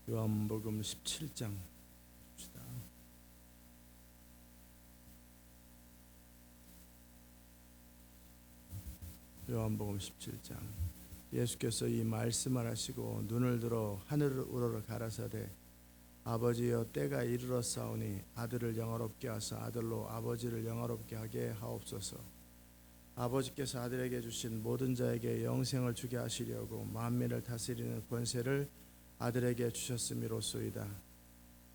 요한복음 17장 봅시다. 요한복음 17장. 예수께서 이 말씀을 하시고 눈을 들어 하늘을 우러러 가라사대 아버지여 때가 이르렀사오니 아들을 영화롭게 하사 아들로 아버지를 영화롭게 하게 하옵소서. 아버지께서 아들에게 주신 모든 자에게 영생을 주게 하시려고 만민을 다스리는 권세를 아들에게 주셨음이로소이다.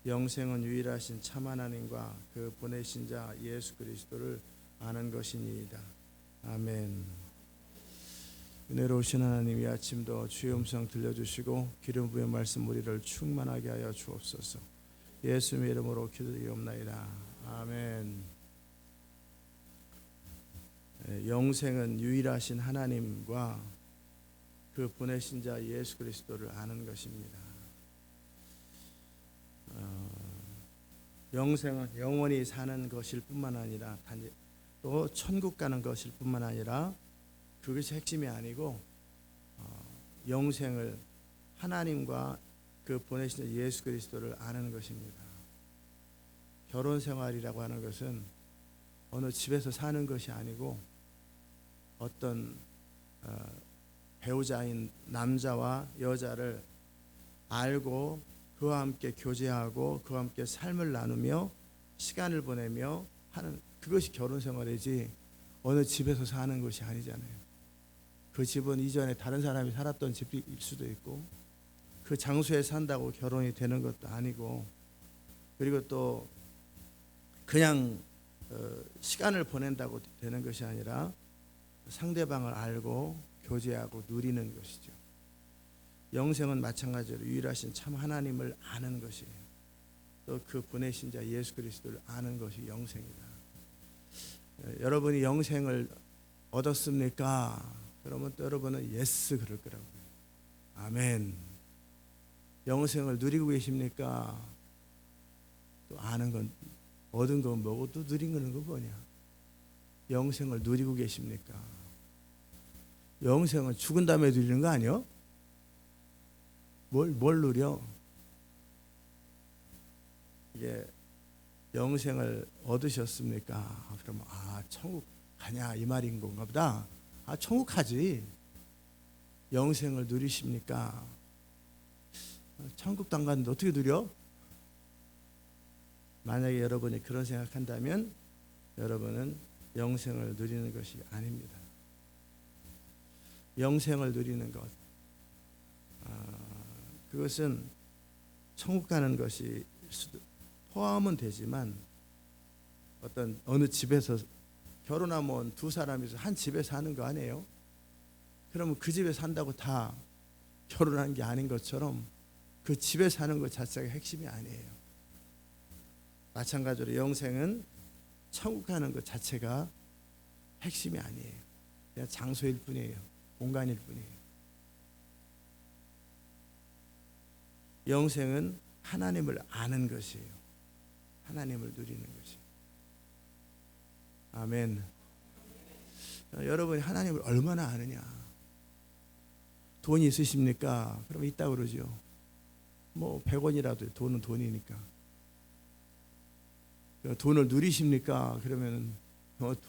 영생은 유일하신 참 하나님과 그 보내신 자 예수 그리스도를 아는 것이니이다. 아멘. 은혜로우신 하나님, 이 아침도 주의 음성 들려주시고 기름 부은 말씀 우리를 충만하게 하여 주옵소서. 예수님의 이름으로 기도드리옵나이다. 아멘. 영생은 유일하신 하나님과 그 보내신 자 예수 그리스도를 아는 것입니다. 영생은 영원히 사는 것일 뿐만 아니라 또 천국 가는 것일 뿐만 아니라 그것이 핵심이 아니고 영생을 하나님과 그 보내신 자 예수 그리스도를 아는 것입니다. 결혼 생활이라고 하는 것은 어느 집에서 사는 것이 아니고 어떤 배우자인 남자와 여자를 알고 그와 함께 교제하고 그와 함께 삶을 나누며 시간을 보내며 하는 그것이 결혼 생활이지 어느 집에서 사는 것이 아니잖아요. 그 집은 이전에 다른 사람이 살았던 집일 수도 있고 그 장소에 산다고 결혼이 되는 것도 아니고, 그리고 또 그냥 시간을 보낸다고 되는 것이 아니라 상대방을 알고 교제하고 누리는 것이죠. 영생은 마찬가지로 유일하신 참 하나님을 아는 것이에요. 또 그 보내신 자 예수 그리스도를 아는 것이 영생이다. 여러분이 영생을 얻었습니까? 그러면 또 여러분은 예스 그럴 거라고요. 아멘. 영생을 누리고 계십니까? 또 아는 건 얻은 건 뭐고 또 누린 거는 거 뭐냐? 영생을 누리고 계십니까? 영생은 죽은 다음에 누리는 거 아니요? 뭘 누려? 이게 영생을 얻으셨습니까? 그러면 천국 가냐 이 말인 건가 보다. 천국 가지. 영생을 누리십니까? 천국도 안 갔는데 어떻게 누려? 만약에 여러분이 그런 생각한다면 여러분은 영생을 누리는 것이 아닙니다. 영생을 누리는 것, 그것은 천국 가는 것이 포함은 되지만 어떤 어느 집에서 결혼하면 두 사람이서 한 집에 사는 거 아니에요? 그러면 그 집에 산다고 다 결혼한 게 아닌 것처럼 그 집에 사는 것 자체가 핵심이 아니에요. 마찬가지로 영생은 천국 가는 것 자체가 핵심이 아니에요. 그냥 장소일 뿐이에요. 공간일 뿐이에요. 영생은 하나님을 아는 것이에요. 하나님을 누리는 것이에요. 아멘. 여러분이 하나님을 얼마나 아느냐? 돈이 있으십니까? 그러면 있다고 그러죠. 뭐 100원이라도 돈은 돈이니까. 돈을 누리십니까? 그러면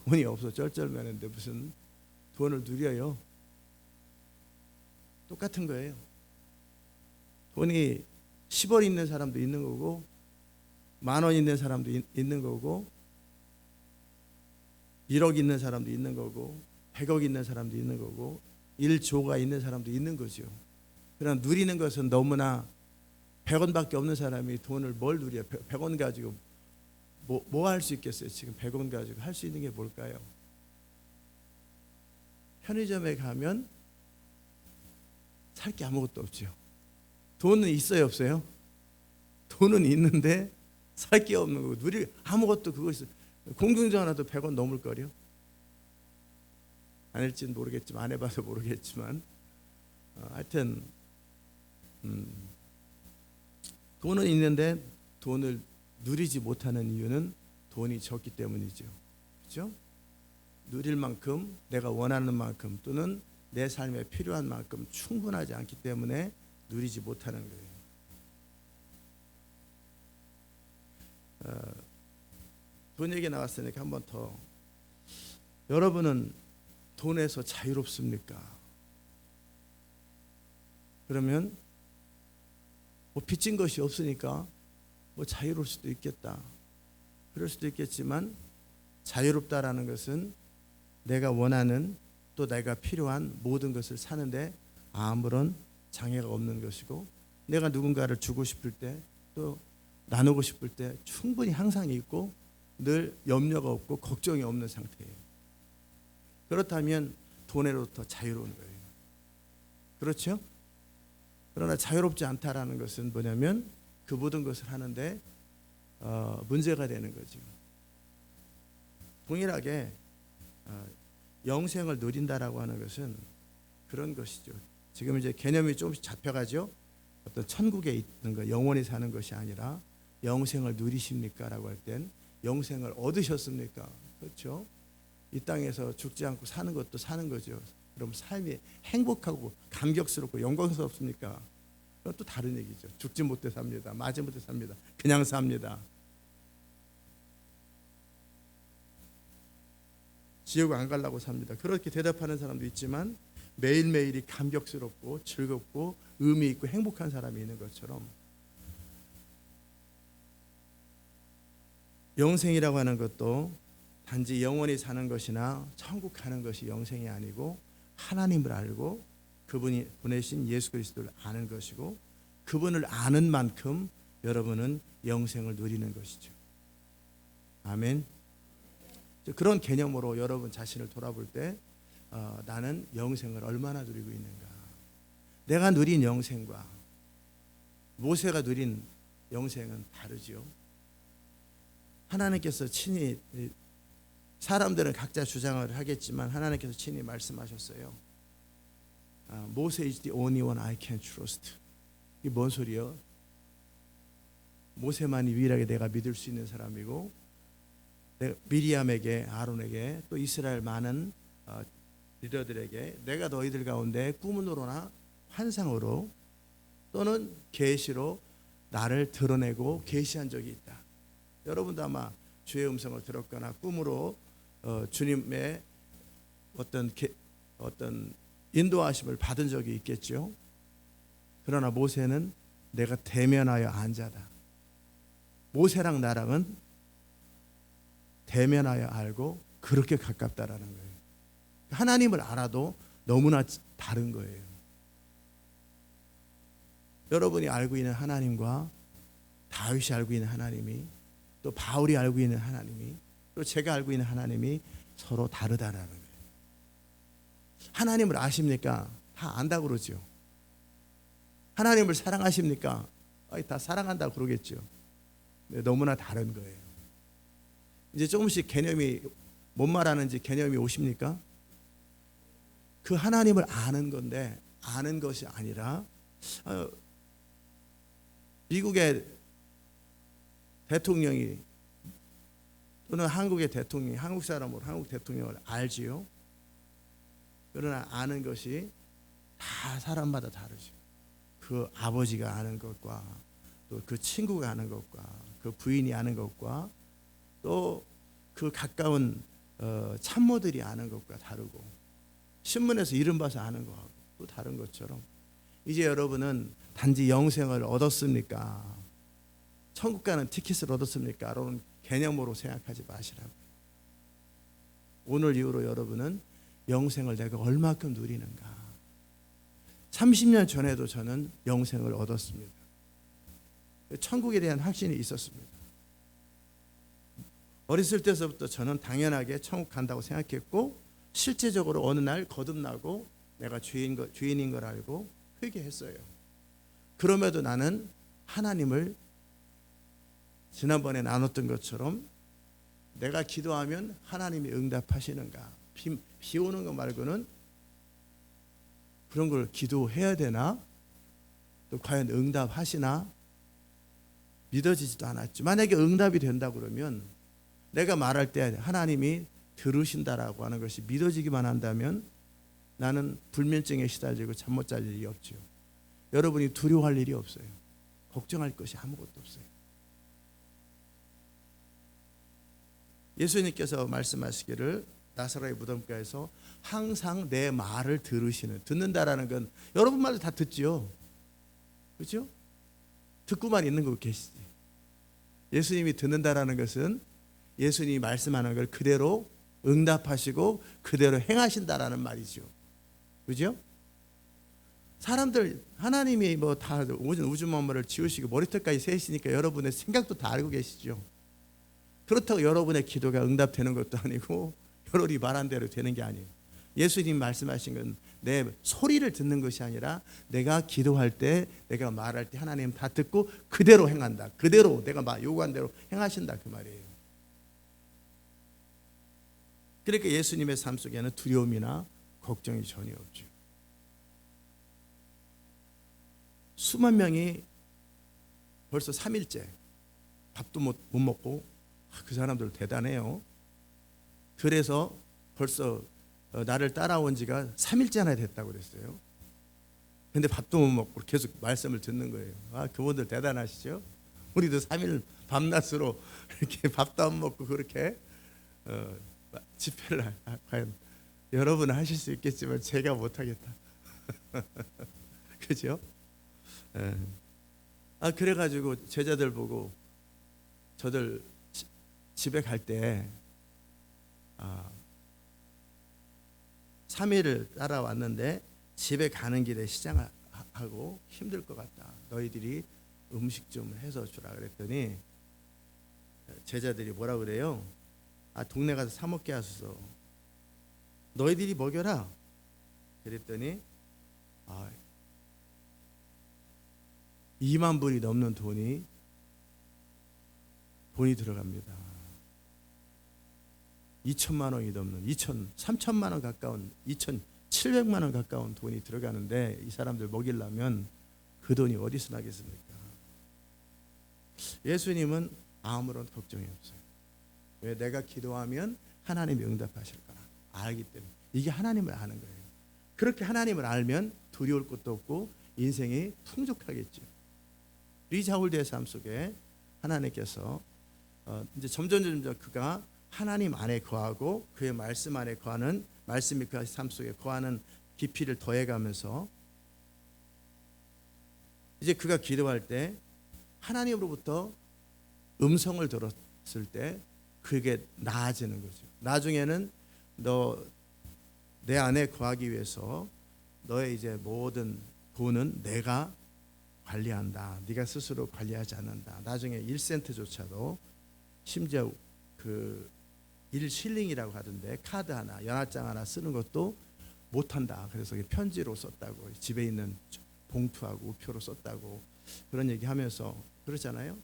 돈이 없어 쩔쩔매는데 무슨 돈을 누려요? 똑같은 거예요. 돈이 10원 있는 사람도 있는 거고 10,000원 있는 사람도 있는 거고 1억 있는 사람도 있는 거고 100억 있는 사람도 있는 거고 1조가 있는 사람도 있는 거죠. 그러나 누리는 것은 너무나 100원밖에 없는 사람이 돈을 뭘 누려? 100원 가지고 뭐 할 수 있겠어요? 지금 100원 가지고 할 수 있는 게 뭘까요? 편의점에 가면 살 게 아무것도 없죠. 돈은 있어요, 없어요? 돈은 있는데 살 게 없는 거고 아무것도 그거 있어요. 공중전화도 100원 넘을 거려. 아닐지는 모르겠지만 안 해봐서 모르겠지만 하여튼 돈은 있는데 돈을 누리지 못하는 이유는 돈이 적기 때문이죠. 그렇죠? 누릴 만큼 내가 원하는 만큼 또는 내 삶에 필요한 만큼 충분하지 않기 때문에 누리지 못하는 거예요. 돈 얘기 나왔으니까 한 번 더. 여러분은 돈에서 자유롭습니까? 그러면 뭐 빚진 것이 없으니까 뭐 자유로울 수도 있겠다. 그럴 수도 있겠지만 자유롭다라는 것은 내가 원하는 또 내가 필요한 모든 것을 사는데 아무런 장애가 없는 것이고, 내가 누군가를 주고 싶을 때 또 나누고 싶을 때 충분히 항상 있고 늘 염려가 없고 걱정이 없는 상태예요. 그렇다면 돈으로부터 자유로운 거예요. 그렇죠? 그러나 자유롭지 않다라는 것은 뭐냐면 그 모든 것을 하는데 문제가 되는 거죠. 동일하게 영생을 누린다라고 하는 것은 그런 것이죠. 지금 이제 개념이 조금씩 잡혀가죠. 어떤 천국에 있는 거, 영원히 사는 것이 아니라 영생을 누리십니까? 라고 할 땐 영생을 얻으셨습니까? 그렇죠? 이 땅에서 죽지 않고 사는 것도 사는 거죠. 그럼 삶이 행복하고 감격스럽고 영광스럽습니까? 그건 또 다른 얘기죠. 죽지 못해 삽니다. 맞지 못해 삽니다. 그냥 삽니다. 지옥 안 가려고 삽니다. 그렇게 대답하는 사람도 있지만 매일매일이 감격스럽고 즐겁고 의미 있고 행복한 사람이 있는 것처럼, 영생이라고 하는 것도 단지 영원히 사는 것이나 천국 가는 것이 영생이 아니고 하나님을 알고 그분이 보내신 예수 그리스도를 아는 것이고, 그분을 아는 만큼 여러분은 영생을 누리는 것이죠. 아멘. 그런 개념으로 여러분 자신을 돌아볼 때 나는 영생을 얼마나 누리고 있는가. 내가 누린 영생과 모세가 누린 영생은 다르지요. 하나님께서 친히, 사람들은 각자 주장을 하겠지만 하나님께서 친히 말씀하셨어요. 모세 is the only one I can trust. 이게 뭔 소리요? 모세만이 유일하게 내가 믿을 수 있는 사람이고, 미리암에게, 아론에게, 또 이스라엘 많은 리더들에게 내가 너희들 가운데 꿈으로나 환상으로 또는 계시로 나를 드러내고 계시한 적이 있다. 여러분도 아마 주의 음성을 들었거나 꿈으로 주님의 어떤 인도하심을 받은 적이 있겠죠. 그러나 모세는 내가 대면하여 앉아다. 모세랑 나랑은 대면하여 알고 그렇게 가깝다라는 거예요. 하나님을 알아도 너무나 다른 거예요. 여러분이 알고 있는 하나님과 다윗이 알고 있는 하나님이, 또 바울이 알고 있는 하나님이, 또 제가 알고 있는 하나님이 서로 다르다라는 거예요. 하나님을 아십니까? 다 안다고 그러죠. 하나님을 사랑하십니까? 다 사랑한다고 그러겠죠. 너무나 다른 거예요. 이제 조금씩 개념이, 뭔 말하는지 개념이 오십니까? 그 하나님을 아는 건데, 아는 것이 아니라 미국의 대통령이 또는 한국의 대통령이 한국 사람으로 한국 대통령을 알지요. 그러나 아는 것이 다 사람마다 다르죠. 그 아버지가 아는 것과 또 그 친구가 아는 것과 그 부인이 아는 것과 또 그 가까운 참모들이 아는 것과 다르고, 신문에서 이름 봐서 아는 것하고 또 다른 것처럼, 이제 여러분은 단지 영생을 얻었습니까? 천국 가는 티켓을 얻었습니까? 라는 개념으로 생각하지 마시라고. 오늘 이후로 여러분은 영생을 내가 얼마큼 누리는가. 30년 전에도 저는 영생을 얻었습니다. 천국에 대한 확신이 있었습니다. 어렸을 때서부터 저는 당연하게 천국 간다고 생각했고, 실제적으로 어느 날 거듭나고 내가 죄인인 걸 알고 회개했어요. 그럼에도 나는 하나님을 지난번에 나눴던 것처럼 내가 기도하면 하나님이 응답하시는가, 비 오는 거 말고는 그런 걸 기도해야 되나, 또 과연 응답하시나 믿어지지도 않았죠. 만약에 응답이 된다 그러면, 내가 말할 때 하나님이 들으신다라고 하는 것이 믿어지기만 한다면 나는 불면증에 시달리고 잠 못 잘 일이 없죠. 여러분이 두려워할 일이 없어요. 걱정할 것이 아무것도 없어요. 예수님께서 말씀하시기를 나사로의 무덤가에서 항상 내 말을 들으시는, 듣는다라는 건 여러분 말도 다 듣지요. 그렇죠? 듣고만 있는 거 계시지. 예수님이 듣는다라는 것은 예수님이 말씀하는 걸 그대로 응답하시고 그대로 행하신다라는 말이죠. 그죠? 사람들 하나님이 뭐 다 우주 만물을 지으시고 머리털까지 세시니까 여러분의 생각도 다 알고 계시죠. 그렇다고 여러분의 기도가 응답되는 것도 아니고 여러분이 말한 대로 되는 게 아니에요. 예수님 말씀하신 건 내 소리를 듣는 것이 아니라 내가 기도할 때, 내가 말할 때 하나님 다 듣고 그대로 행한다. 그대로 내가 요구한 대로 행하신다, 그 말이에요. 그러니까 예수님의 삶 속에는 두려움이나 걱정이 전혀 없죠. 수만 명이 벌써 3일째 밥도 못 먹고, 그 사람들 대단해요. 그래서 벌써 나를 따라온 지가 3일째나 됐다고 그랬어요. 근데 밥도 못 먹고 계속 말씀을 듣는 거예요. 그분들 대단하시죠? 우리도 3일 밤낮으로 이렇게 밥도 안 먹고 그렇게 집회를 과연 여러분은 하실 수 있겠지만 제가 못하겠다. 그죠? 그래가지고 제자들 보고 저들 집에 갈 때 3일을 따라왔는데 집에 가는 길에 시장하고 힘들 것 같다. 너희들이 음식 좀 해서 주라 그랬더니 제자들이 뭐라 그래요? 동네 가서 사 먹게 하소서. 너희들이 먹여라. 그랬더니 2만 불이 넘는 돈이 들어갑니다. 2천만 원이 넘는 3천만 원 가까운 2,700만 원 가까운 돈이 들어가는데 이 사람들 먹이려면 그 돈이 어디서 나겠습니까? 예수님은 아무런 걱정이 없어요. 왜? 내가 기도하면 하나님이 응답하실 거라 알기 때문에. 이게 하나님을 아는 거예요. 그렇게 하나님을 알면 두려울 것도 없고 인생이 풍족하겠죠. 리자울드의 삶 속에 하나님께서 이제 점점 그가 하나님 안에 거하고 그의 말씀 안에 거하는, 말씀이 그 삶 속에 거하는 깊이를 더해가면서 이제 그가 기도할 때 하나님으로부터 음성을 들었을 때 그게 나아지는 거죠. 나중에는 너 내 안에 거하기 위해서 너의 이제 모든 돈은 내가 관리한다. 네가 스스로 관리하지 않는다. 나중에 1센트조차도 심지어 그 1실링이라고 하던데 카드 하나, 연합장 하나 쓰는 것도 못한다. 그래서 편지로 썼다고, 집에 있는 봉투하고 우표로 썼다고 그런 얘기하면서 그러잖아요.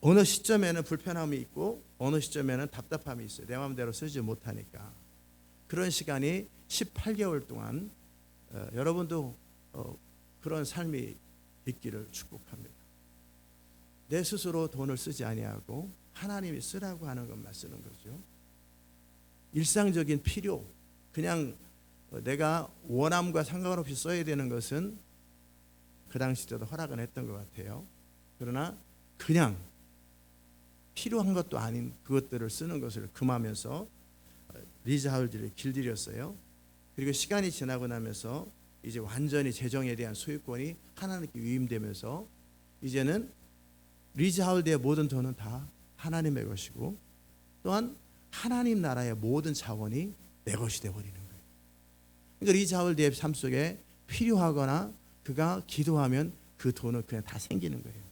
어느 시점에는 불편함이 있고 어느 시점에는 답답함이 있어요. 내 마음대로 쓰지 못하니까. 그런 시간이 18개월 동안 여러분도 그런 삶이 있기를 축복합니다. 내 스스로 돈을 쓰지 아니하고 하나님이 쓰라고 하는 것만 쓰는 거죠. 일상적인 필요, 그냥 내가 원함과 상관없이 써야 되는 것은 그 당시 때도 허락은 했던 것 같아요. 그러나 그냥 필요한 것도 아닌 그것들을 쓰는 것을 금하면서 리자 하울드를 길들였어요. 그리고 시간이 지나고 나면서 이제 완전히 재정에 대한 소유권이 하나님께 위임되면서 이제는 리자 하울드의 모든 돈은 다 하나님의 것이고 또한 하나님 나라의 모든 자원이 내 것이 되어버리는 거예요. 그러니까 리자 하울드의 삶 속에 필요하거나 그가 기도하면 그 돈은 그냥 다 생기는 거예요.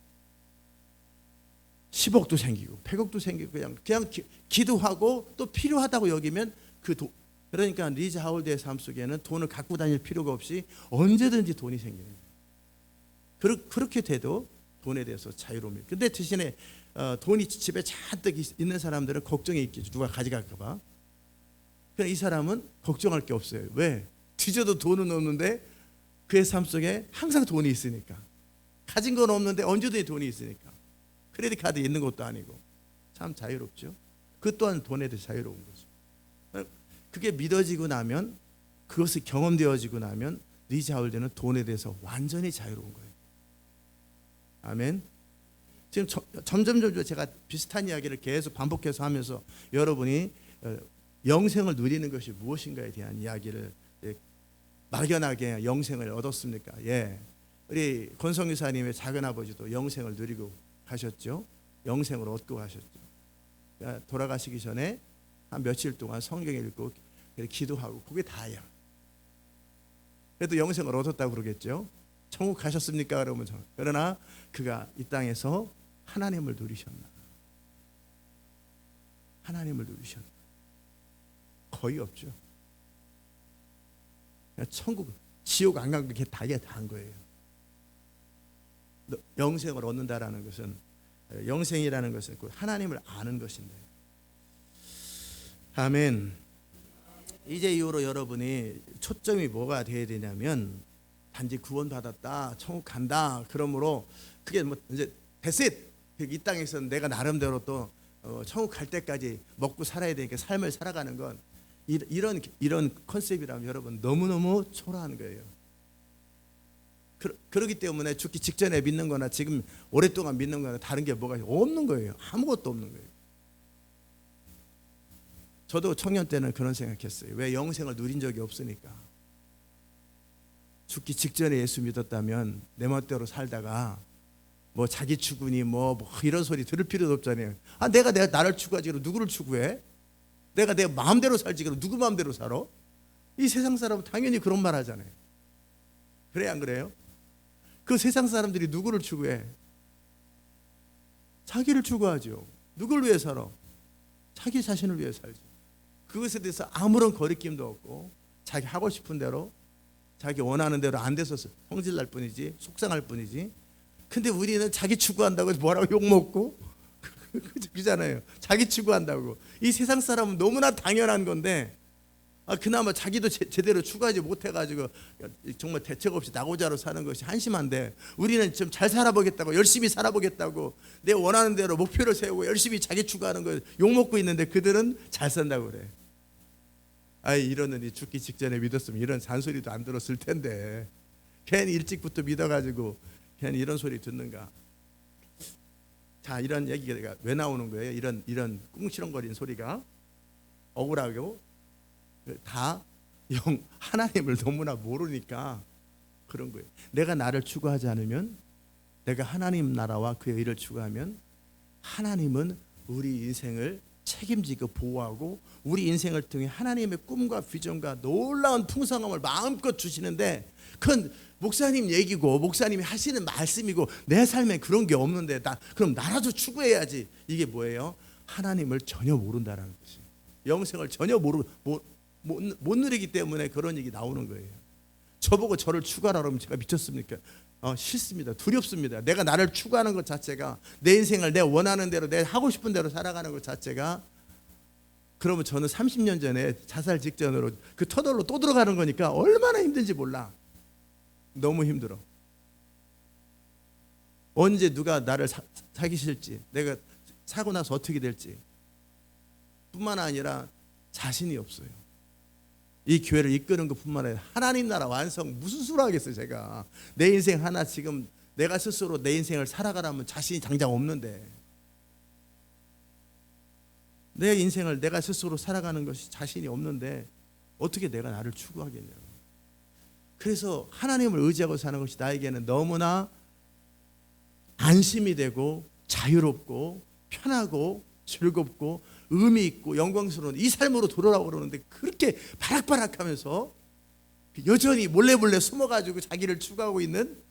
10억도 생기고 100억도 생기고 그냥 기도하고 또 필요하다고 여기면 그러니까 리자 하울드의 삶 속에는 돈을 갖고 다닐 필요가 없이 언제든지 돈이 생기는 거예요. 그렇게 돼도 돈에 대해서 자유로움이. 근데 대신에 돈이 집에 잔뜩 있는 사람들은 걱정이 있겠죠. 누가 가져갈까 봐. 그러니까 이 사람은 걱정할 게 없어요. 왜? 뒤져도 돈은 없는데 그의 삶 속에 항상 돈이 있으니까. 가진 건 없는데 언제든지 돈이 있으니까. 크레딧 카드 있는 것도 아니고. 참 자유롭죠. 그 또한 돈에 대해 자유로운 거죠. 그게 믿어지고 나면, 그것이 경험되어지고 나면 리자 하울드는 돈에 대해서 완전히 자유로운 거예요. 아멘. 지금 점점 제가 비슷한 이야기를 계속 반복해서 하면서 여러분이 영생을 누리는 것이 무엇인가에 대한 이야기를 막연하게 영생을 얻었습니까? 예, 우리 권성유사님의 작은아버지도 영생을 누리고 가셨죠. 영생을 얻고 가셨죠. 그러니까 돌아가시기 전에 한 며칠 동안 성경 읽고 기도하고 그게 다야. 그래도 영생을 얻었다고 그러겠죠. 천국 가셨습니까? 그러면 그러나 그가 이 땅에서 하나님을 누리셨나? 하나님을 누리셨나? 거의 없죠. 천국, 지옥 안 간 게 다게 다한 거예요. 영생을 얻는다라는 것은, 영생이라는 것은 하나님을 아는 것인데. 아멘. 이제 이후로 여러분이 초점이 뭐가 돼야 되냐면 단지 구원받았다, 천국 간다. 그러므로 그게 뭐 이제 됐it. 이 땅에서 내가 나름대로 또 천국 갈 때까지 먹고 살아야 되니까 삶을 살아가는 건 이런 컨셉이라면 여러분 너무너무 초라한 거예요. 그렇기 때문에 죽기 직전에 믿는 거나 지금 오랫동안 믿는 거나 다른 게 뭐가 없는 거예요. 아무것도 없는 거예요. 저도 청년 때는 그런 생각했어요. 왜 영생을 누린 적이 없으니까. 죽기 직전에 예수 믿었다면 내 멋대로 살다가 뭐 자기 추구니 뭐 이런 소리 들을 필요도 없잖아요. 아, 내가 나를 추구하지 그럼 누구를 추구해? 내가 내 마음대로 살지 그럼 누구 마음대로 살아? 이 세상 사람은 당연히 그런 말 하잖아요. 그래 안 그래요? 그 세상 사람들이 누구를 추구해? 자기를 추구하죠. 누굴 위해 살아? 자기 자신을 위해 살지. 그것에 대해서 아무런 거리낌도 없고 자기 하고 싶은 대로 자기 원하는 대로 안 돼서 성질날 뿐이지, 속상할 뿐이지. 근데 우리는 자기 추구한다고 뭐라고 욕먹고 그잖아요. 자기 추구한다고. 이 세상 사람은 너무나 당연한 건데 그나마 자기도 제대로 추구하지 못해가지고 정말 대책 없이 나고자로 사는 것이 한심한데, 우리는 좀 잘 살아보겠다고, 열심히 살아보겠다고 내 원하는 대로 목표를 세우고 열심히 자기 추구하는 거 욕먹고 있는데 그들은 잘 산다고 그래. 이러느니 죽기 직전에 믿었으면 이런 잔소리도 안 들었을 텐데 괜히 일찍부터 믿어가지고 괜히 이런 소리 듣는가. 자, 이런 얘기가 왜 나오는 거예요? 이런 꿍시렁거리는 소리가 억울하고 다 하나님을 너무나 모르니까 그런 거예요. 내가 나를 추구하지 않으면, 내가 하나님 나라와 그의 의를 추구하면 하나님은 우리 인생을 책임지고 보호하고 우리 인생을 통해 하나님의 꿈과 비전과 놀라운 풍성함을 마음껏 주시는데, 그건 목사님 얘기고 목사님이 하시는 말씀이고 내 삶에 그런 게 없는데 그럼 나라도 추구해야지. 이게 뭐예요? 하나님을 전혀 모른다라는 것이. 영생을 전혀 못 누리기 때문에 그런 얘기 나오는 거예요. 저보고 저를 추구하라 그러면 제가 미쳤습니까? 싫습니다. 두렵습니다. 내가 나를 추구하는 것 자체가, 내 인생을 내 원하는 대로, 내 하고 싶은 대로 살아가는 것 자체가, 그러면 저는 30년 전에 자살 직전으로 그 터널로 또 들어가는 거니까 얼마나 힘든지 몰라. 너무 힘들어. 언제 누가 나를 사귀실지, 내가 사고 나서 어떻게 될지 뿐만 아니라 자신이 없어요. 이 교회를 이끄는 것뿐만 아니라 하나님 나라 완성 무슨 수로 하겠어요. 제가 내 인생 하나 지금 내가 스스로 내 인생을 살아가라면 자신이 당장 없는데, 내 인생을 내가 스스로 살아가는 것이 자신이 없는데 어떻게 내가 나를 추구하겠냐고. 그래서 하나님을 의지하고 사는 것이 나에게는 너무나 안심이 되고 자유롭고 편하고 즐겁고 의미 있고 영광스러운 이 삶으로 돌아오라고 그러는데, 그렇게 바락바락하면서 여전히 몰래 숨어가지고 자기를 추구하고 있는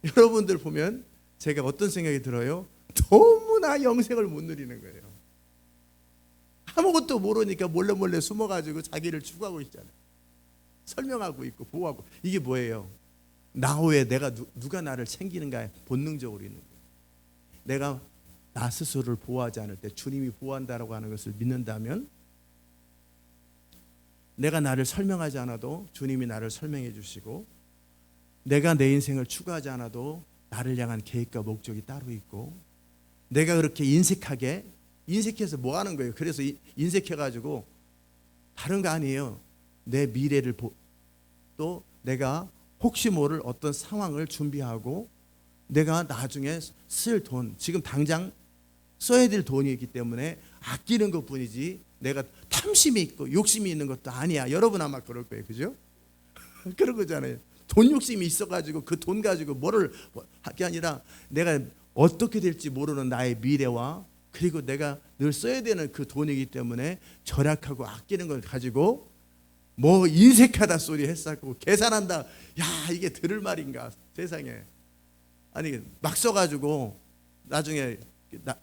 여러분들 보면 제가 어떤 생각이 들어요? 너무나 영생을 못 누리는 거예요. 아무것도 모르니까 몰래 숨어가지고 자기를 추구하고 있잖아요. 설명하고 있고 보호하고. 이게 뭐예요? 나 외에 내가 누가 나를 챙기는가 본능적으로 있는 거예요. 내가 나 스스로를 보호하지 않을 때 주님이 보호한다라고 하는 것을 믿는다면, 내가 나를 설명하지 않아도 주님이 나를 설명해 주시고, 내가 내 인생을 추구하지 않아도 나를 향한 계획과 목적이 따로 있고, 내가 그렇게 인색해서 뭐 하는 거예요? 그래서 인색해가지고 다른 거 아니에요. 내 미래를 또 내가 혹시 모를 어떤 상황을 준비하고 내가 나중에 쓸 돈, 지금 당장 써야 될 돈이 있기 때문에 아끼는 것뿐이지 내가 탐심이 있고 욕심이 있는 것도 아니야. 여러분 아마 그럴 거예요. 그죠? 그런 거잖아요. 돈 욕심이 있어가지고 그 돈 가지고 뭐를 할 게 아니라 내가 어떻게 될지 모르는 나의 미래와 그리고 내가 늘 써야 되는 그 돈이기 때문에 절약하고 아끼는 걸 가지고 뭐 인색하다 소리 했었고 계산한다. 야, 이게 들을 말인가 세상에. 아니 막 써가지고 나중에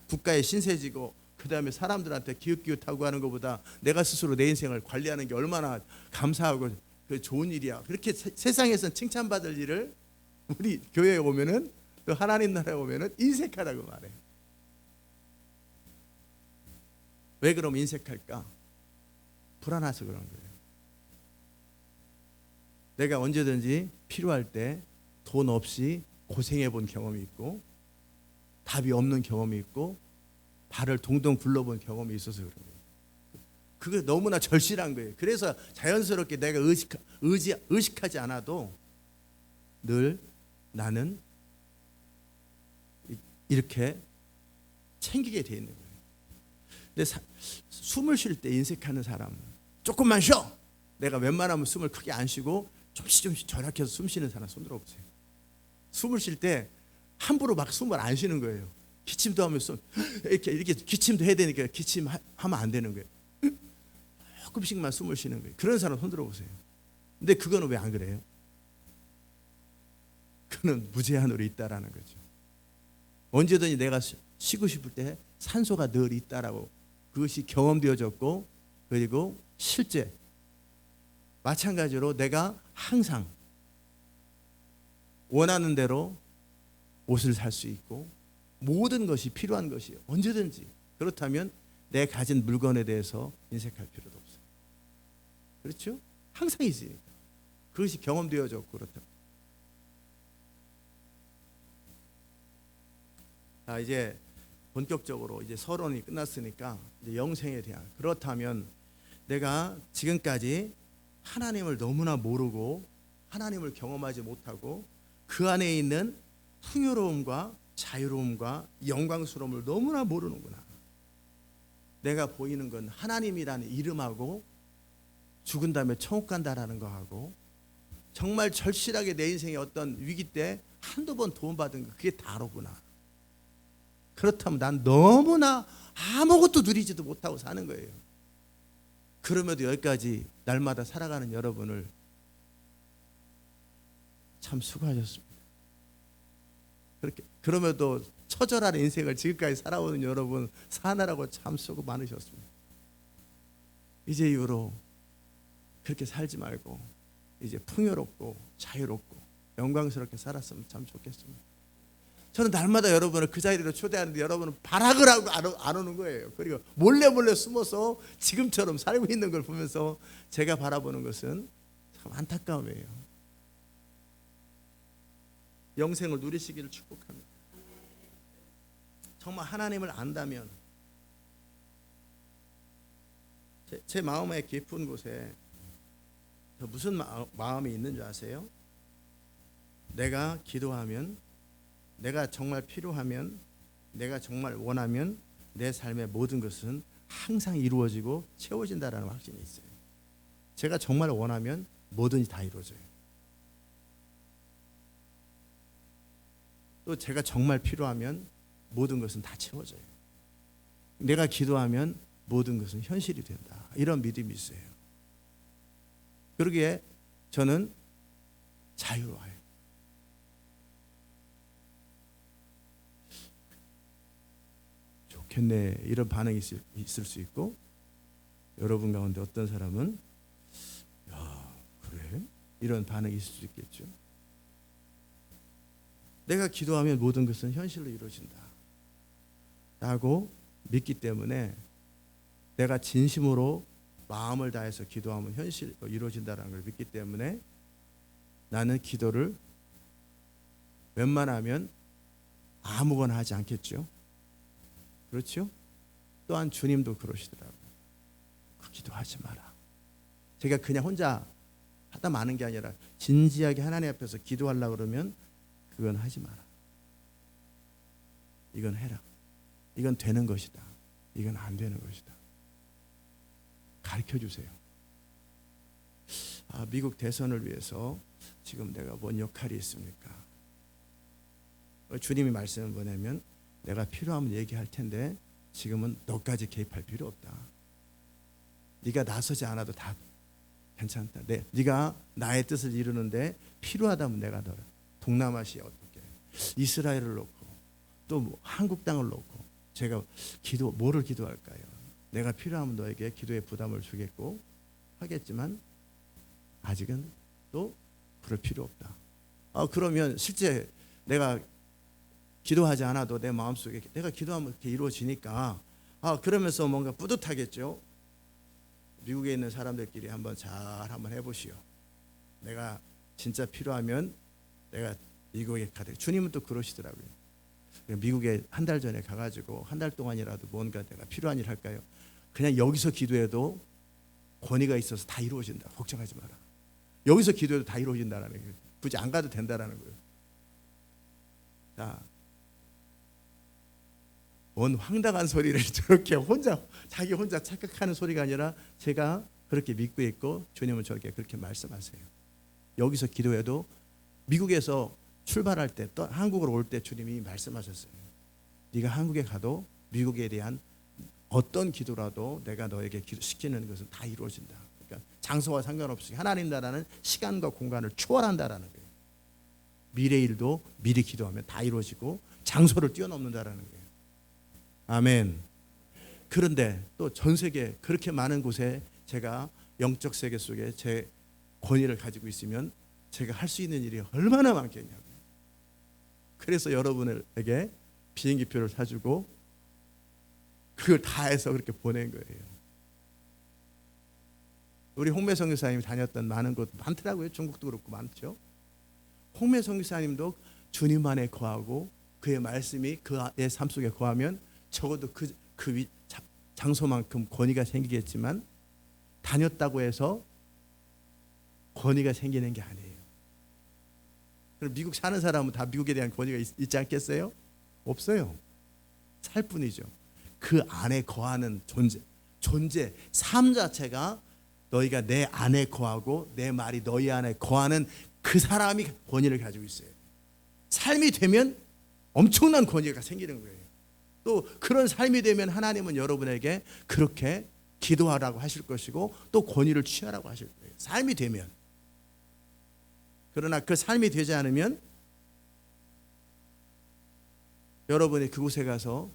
국가에 신세지고 그 다음에 사람들한테 기웃기웃하고 하는 것보다 내가 스스로 내 인생을 관리하는 게 얼마나 감사하고 그 좋은 일이야. 그렇게 세상에선 칭찬받을 일을 우리 교회에 오면은 또 하나님 나라에 오면은 인색하다고 말해. 왜 그럼 인색할까? 불안해서 그런 거예요. 내가 언제든지 필요할 때 돈 없이 고생해 본 경험이 있고 답이 없는 경험이 있고 발을 동동 굴러본 경험이 있어서 그런 거예요. 그게 너무나 절실한 거예요. 그래서 자연스럽게 내가 의식하지 않아도 늘 나는 이렇게 챙기게 돼 있는 거예요. 근데 숨을 쉴 때 인색하는 사람, 조금만 쉬어. 내가 웬만하면 숨을 크게 안 쉬고 조금씩 절약해서 숨 쉬는 사람 손 들어보세요. 숨을 쉴 때 함부로 막 숨을 안 쉬는 거예요. 기침도 하면서 이렇게 기침도 해야 되니까 기침하면 안 되는 거예요. 조금씩만 숨을 쉬는 거예요. 그런 사람 손 들어보세요. 근데 그거는 왜 안 그래요? 그는 무제한으로 있다라는 거죠. 언제든지 내가 쉬고 싶을 때 산소가 늘 있다라고 그것이 경험되어졌고 그리고 실제 마찬가지로 내가 항상 원하는 대로 옷을 살 수 있고 모든 것이 필요한 것이요. 언제든지. 그렇다면 내 가진 물건에 대해서 인색할 필요도 없어요. 그렇죠? 항상 있으니까. 그것이 경험되어졌고 그렇다. 자, 이제 본격적으로 이제 서론이 끝났으니까 이제 영생에 대한. 그렇다면 내가 지금까지 하나님을 너무나 모르고 하나님을 경험하지 못하고 그 안에 있는 풍요로움과 자유로움과 영광스러움을 너무나 모르는구나. 내가 보이는 건 하나님이라는 이름하고 죽은 다음에 천국 간다라는 거하고 정말 절실하게 내 인생의 어떤 위기 때 한두 번 도움받은 거 그게 다로구나. 그렇다면 난 너무나 아무것도 누리지도 못하고 사는 거예요. 그럼에도 여기까지 날마다 살아가는 여러분을 참 수고하셨습니다. 그렇게 그럼에도 처절한 인생을 지금까지 살아오는 여러분 사느라고 참 수고 많으셨습니다. 이제 이후로 그렇게 살지 말고 이제 풍요롭고 자유롭고 영광스럽게 살았으면 참 좋겠습니다. 저는 날마다 여러분을 그 자리로 초대하는데 여러분은 발악을 하고 안 오는 거예요. 그리고 몰래 숨어서 지금처럼 살고 있는 걸 보면서 제가 바라보는 것은 참 안타까움이에요. 영생을 누리시기를 축복합니다. 정말 하나님을 안다면 제 마음의 깊은 곳에 무슨 마음이 있는 줄 아세요? 내가 기도하면 내가 정말 필요하면 내가 정말 원하면 내 삶의 모든 것은 항상 이루어지고 채워진다라는 확신이 있어요. 제가 정말 원하면 뭐든지 다 이루어져요. 또 제가 정말 필요하면 모든 것은 다 채워져요. 내가 기도하면 모든 것은 현실이 된다. 이런 믿음이 있어요. 그러기에 저는 자유로워요. 좋겠네. 이런 반응이 있을 수 있고 여러분 가운데 어떤 사람은 야 그래? 이런 반응이 있을 수 있겠죠. 내가 기도하면 모든 것은 현실로 이루어진다 라고 믿기 때문에 내가 진심으로 마음을 다해서 기도하면 현실로 이루어진다는 걸 믿기 때문에 나는 기도를 웬만하면 아무거나 하지 않겠죠. 그렇죠? 또한 주님도 그러시더라고요. 그 기도하지 마라. 제가 그냥 혼자 하다 마는 게 아니라 진지하게 하나님 앞에서 기도하려고 그러면 그건 하지 마라. 이건 해라. 이건 되는 것이다. 이건 안 되는 것이다. 가르쳐 주세요. 미국 대선을 위해서 지금 내가 뭔 역할이 있습니까? 주님이 말씀은 뭐냐면 내가 필요하면 얘기할 텐데 지금은 너까지 개입할 필요 없다. 네가 나서지 않아도 다 괜찮다. 네가 나의 뜻을 이루는데 필요하다면 내가 너를 동남아시아 어떻게 이스라엘을 놓고 또 뭐 한국 땅을 놓고 제가 뭐를 기도할까요? 내가 필요하면 너에게 기도의 부담을 주겠고 하겠지만 아직은 또 그럴 필요 없다. 그러면 실제 내가 기도하지 않아도 내 마음속에 내가 기도하면 그렇게 이루어지니까 그러면서 뭔가 뿌듯하겠죠. 미국에 있는 사람들끼리 한번 해보시오. 내가 진짜 필요하면 내가 미국에 가되 주님은 또 그러시더라고요. 미국에 한 달 전에 가가지고 한 달 동안이라도 뭔가 내가 필요한 일 할까요? 그냥 여기서 기도해도 권위가 있어서 다 이루어진다. 걱정하지 마라. 여기서 기도해도 다 이루어진다라는 거예요. 굳이 안 가도 된다라는 거예요. 자, 뭔 황당한 소리를 저렇게 자기 혼자 착각하는 소리가 아니라 제가 그렇게 믿고 있고 주님은 저렇게 그렇게 말씀하세요. 여기서 기도해도 미국에서 출발할 때 또 한국으로 올 때 주님이 말씀하셨어요. 네가 한국에 가도 미국에 대한 어떤 기도라도 내가 너에게 시키는 것은 다 이루어진다. 그러니까 장소와 상관없이 하나님 나라는 시간과 공간을 초월한다라는 거예요. 미래 일도 미리 기도하면 다 이루어지고 장소를 뛰어넘는다라는 거예요. 아멘. 그런데 또 전 세계 그렇게 많은 곳에 제가 영적 세계 속에 제 권위를 가지고 있으면 제가 할 수 있는 일이 얼마나 많겠냐고요. 그래서 여러분에게 비행기표를 사주고 그걸 다 해서 그렇게 보낸 거예요. 우리 홍매 선교사님이 다녔던 많은 곳 많더라고요. 중국도 그렇고 많죠. 홍매 선교사님도 주님 안에 거하고 그의 말씀이 그의 삶 속에 거하면 적어도 그 장소만큼 권위가 생기겠지만 다녔다고 해서 권위가 생기는 게 아니에요. 그럼 미국 사는 사람은 다 미국에 대한 권위가 있지 않겠어요? 없어요. 살 뿐이죠. 그 안에 거하는 존재, 삶 자체가 너희가 내 안에 거하고 내 말이 너희 안에 거하는 그 사람이 권위를 가지고 있어요. 삶이 되면 엄청난 권위가 생기는 거예요. 또 그런 삶이 되면 하나님은 여러분에게 그렇게 기도하라고 하실 것이고 또 권위를 취하라고 하실 거예요. 삶이 되면. 그러나 그 삶이 되지 않으면 여러분이 그곳에 가서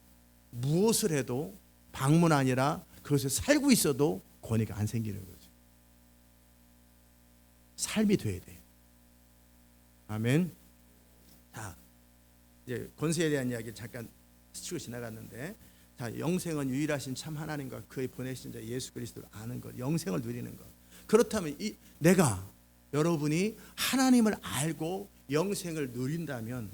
무엇을 해도 방문 아니라 그것에 살고 있어도 권위가 안 생기는 거죠. 삶이 돼야 돼요. 아멘. 자, 이제 권세에 대한 이야기 잠깐 스치고 지나갔는데, 자, 영생은 유일하신 참 하나님과 그의 보내신 자 예수 그리스도를 아는 것, 영생을 누리는 것. 그렇다면 내가 여러분이 하나님을 알고 영생을 누린다면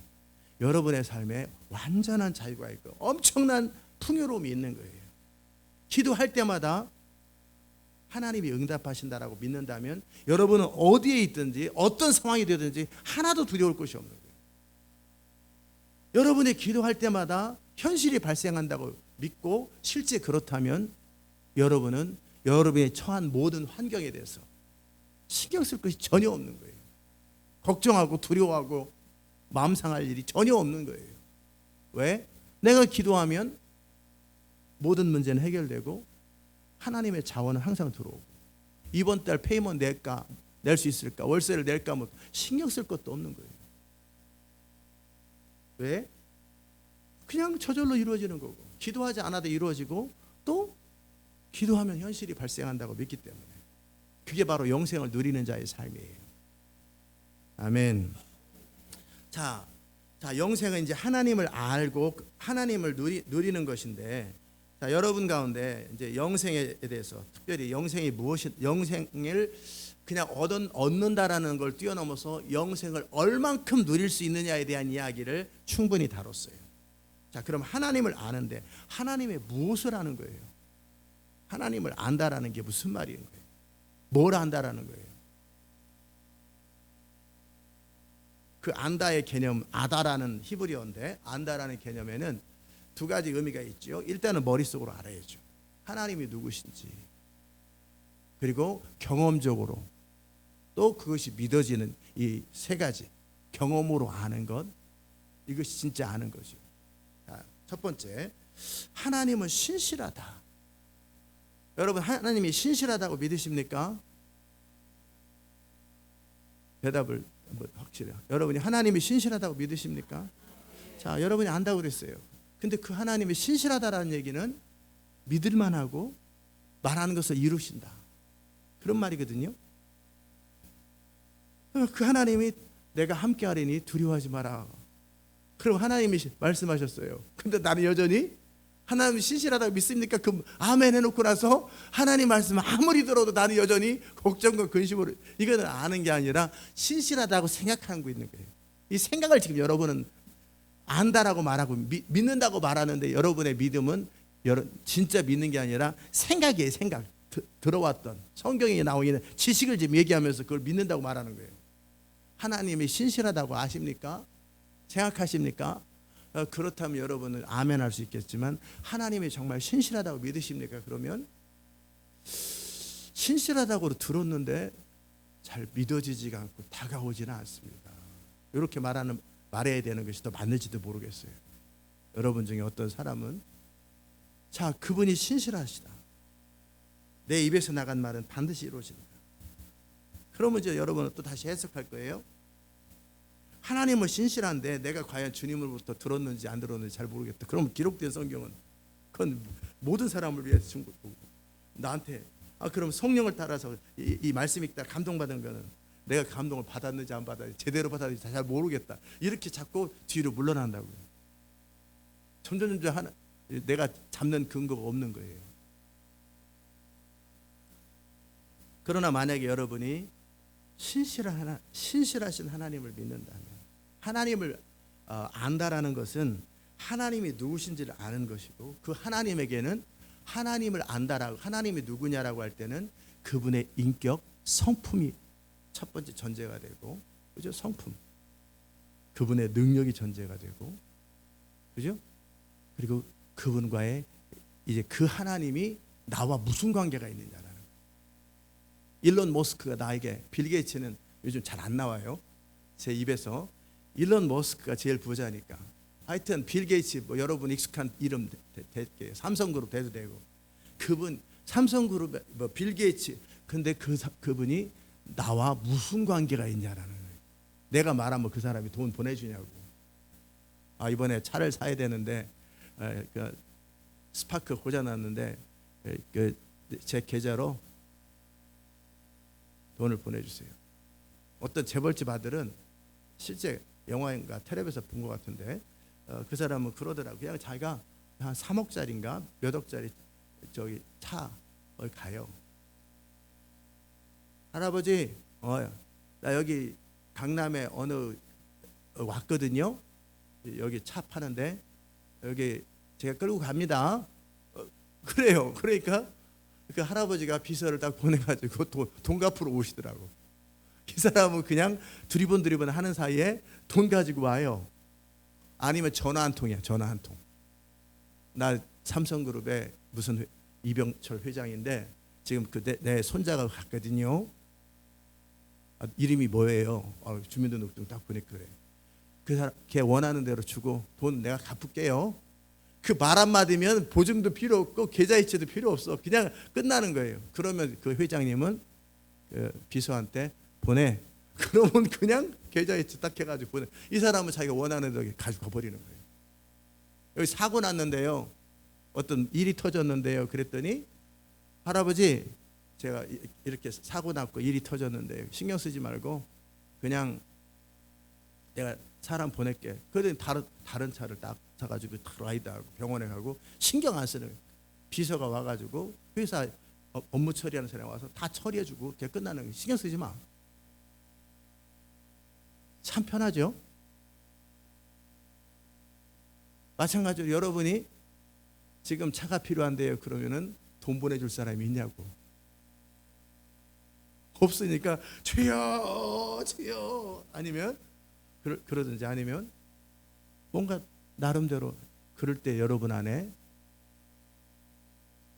여러분의 삶에 완전한 자유가 있고 엄청난 풍요로움이 있는 거예요. 기도할 때마다 하나님이 응답하신다라고 믿는다면 여러분은 어디에 있든지 어떤 상황이 되든지 하나도 두려울 것이 없는 거예요. 여러분이 기도할 때마다 현실이 발생한다고 믿고 실제 그렇다면 여러분은 여러분이 처한 모든 환경에 대해서 신경 쓸 것이 전혀 없는 거예요. 걱정하고 두려워하고 마음 상할 일이 전혀 없는 거예요. 왜? 내가 기도하면 모든 문제는 해결되고 하나님의 자원은 항상 들어오고 이번 달 페이먼트 낼 수 있을까? 월세를 낼까? 뭐 신경 쓸 것도 없는 거예요. 왜? 그냥 저절로 이루어지는 거고 기도하지 않아도 이루어지고 또 기도하면 현실이 발생한다고 믿기 때문에 그게 바로 영생을 누리는 자의 삶이에요. 아멘. 자, 영생은 이제 하나님을 알고 하나님을 누리는 것인데, 자, 여러분 가운데 이제 영생에 대해서 특별히 영생이 영생을 그냥 얻는다라는 걸 뛰어넘어서 영생을 얼만큼 누릴 수 있느냐에 대한 이야기를 충분히 다뤘어요. 자, 그럼 하나님을 아는데 하나님의 무엇을 아는 거예요? 하나님을 안다라는 게 무슨 말인 거예요? 뭘 안다라는 거예요? 그 안다의 개념, 아다라는 히브리어인데 안다라는 개념에는 두 가지 의미가 있죠. 일단은 머릿속으로 알아야죠. 하나님이 누구신지. 그리고 경험적으로 또 그것이 믿어지는 이 세 가지. 경험으로 아는 것, 이것이 진짜 아는 것이요. 첫 번째, 하나님은 신실하다. 여러분, 하나님이 신실하다고 믿으십니까? 대답을 확실해요. 여러분이 하나님이 신실하다고 믿으십니까? 자, 여러분이 안다고 그랬어요. 근데 그 하나님이 신실하다라는 얘기는 믿을만하고 말하는 것을 이루신다, 그런 말이거든요. 그 하나님이 내가 함께하리니 두려워하지 마라. 그럼 하나님이 말씀하셨어요. 근데 나는 여전히 하나님이 신실하다고 믿습니까? 그 아멘 해놓고 나서 하나님 말씀 아무리 들어도 나는 여전히 걱정과 근심으로, 이거는 아는 게 아니라 신실하다고 생각하고 있는 거예요. 이 생각을 지금 여러분은 안다라고 말하고 믿는다고 말하는데, 여러분의 믿음은 진짜 믿는 게 아니라 생각이에요. 생각. 들어왔던 성경에 나오고 있는 지식을 지금 얘기하면서 그걸 믿는다고 말하는 거예요. 하나님이 신실하다고 아십니까? 생각하십니까? 그렇다면 여러분은 아멘 할 수 있겠지만, 하나님이 정말 신실하다고 믿으십니까? 그러면 신실하다고 들었는데 잘 믿어지지가 않고 다가오지는 않습니다. 이렇게 말해야 되는 것이 더 맞는지도 모르겠어요. 여러분 중에 어떤 사람은 자, 그분이 신실하시다, 내 입에서 나간 말은 반드시 이루어진다. 그러면 이제 여러분은 또 다시 해석할 거예요. 하나님은 신실한데 내가 과연 주님으로부터 들었는지 안 들었는지 잘 모르겠다. 그럼 기록된 성경은 그건 모든 사람을 위해서 준 거고, 나한테 그럼 성령을 따라서 이 말씀 읽다 감동받은 거는 내가 감동을 받았는지 안 받았는지, 제대로 받았는지 잘 모르겠다, 이렇게 자꾸 뒤로 물러난다고요. 점점 내가 잡는 근거가 없는 거예요. 그러나 만약에 여러분이 신실하신 하나님을 믿는다면, 하나님을 안다라는 것은 하나님이 누구신지를 아는 것이고, 그 하나님에게는 하나님을 안다라고, 하나님이 누구냐라고 할 때는 그분의 인격, 성품이 첫 번째 전제가 되고, 그죠? 성품, 그분의 능력이 전제가 되고, 그죠? 그리고 그분과의 이제 그 하나님이 나와 무슨 관계가 있느냐라는. 일론 머스크가 나에게, 빌 게이츠는 요즘 잘 안 나와요, 제 입에서. 일론 머스크가 제일 부자니까. 하여튼 빌 게이츠, 여러분 익숙한 이름 될게요. 삼성그룹 대도 되고. 그분 삼성그룹 빌 게이츠. 근데 그분이 나와 무슨 관계가 있냐라는 거예요. 내가 말하면 그 사람이 돈 보내주냐고. 이번에 차를 사야 되는데 스파크 고장 났는데 제 계좌로 돈을 보내주세요. 어떤 재벌집 아들은 실제 영화인가 텔레비에서 본 것 같은데, 그 사람은 그러더라고요. 그냥 자기가 한 3억짜리인가 몇 억짜리 저기 차 가요. 할아버지, 나 여기 강남에 어느 왔거든요. 여기 차 파는데 여기 제가 끌고 갑니다. 그래요. 그러니까 그 할아버지가 비서를 딱 보내가지고 돈 갚으러 오시더라고. 이 사람은 그냥 두리번 하는 사이에 돈 가지고 와요. 아니면 전화 한 통이야. 전화 한 통. 나 삼성그룹의 무슨 이병철 회장인데 지금 내 손자가 갔거든요. 이름이 뭐예요? 주민등록증 딱 보니까 그래. 그 사람 걔 원하는 대로 주고 돈 내가 갚을게요. 그 말 한마디면 보증도 필요 없고 계좌이체도 필요 없어. 그냥 끝나는 거예요. 그러면 그 회장님은 그 비서한테 보내. 그러면 그냥 계좌이체 딱 해가지고 보내. 이 사람은 자기가 원하는 대로 가지고 가버리는 거예요. 여기 사고 났는데요, 어떤 일이 터졌는데요, 그랬더니 할아버지, 제가 이렇게 사고 났고 일이 터졌는데 신경 쓰지 말고 그냥 내가 사람 보낼게. 그랬더니 다른 차를 딱 사가지고 라이드하고 병원에 가고 신경 안 쓰는 거예요. 비서가 와가지고 회사 업무 처리하는 사람이 와서 다 처리해주고 그게 끝나는 거예요. 신경 쓰지 마. 참 편하죠. 마찬가지로 여러분이 지금 차가 필요한데요, 그러면은 돈 보내줄 사람이 있냐고. 없으니까 주여 주여, 아니면 그러든지, 아니면 뭔가 나름대로 그럴 때 여러분 안에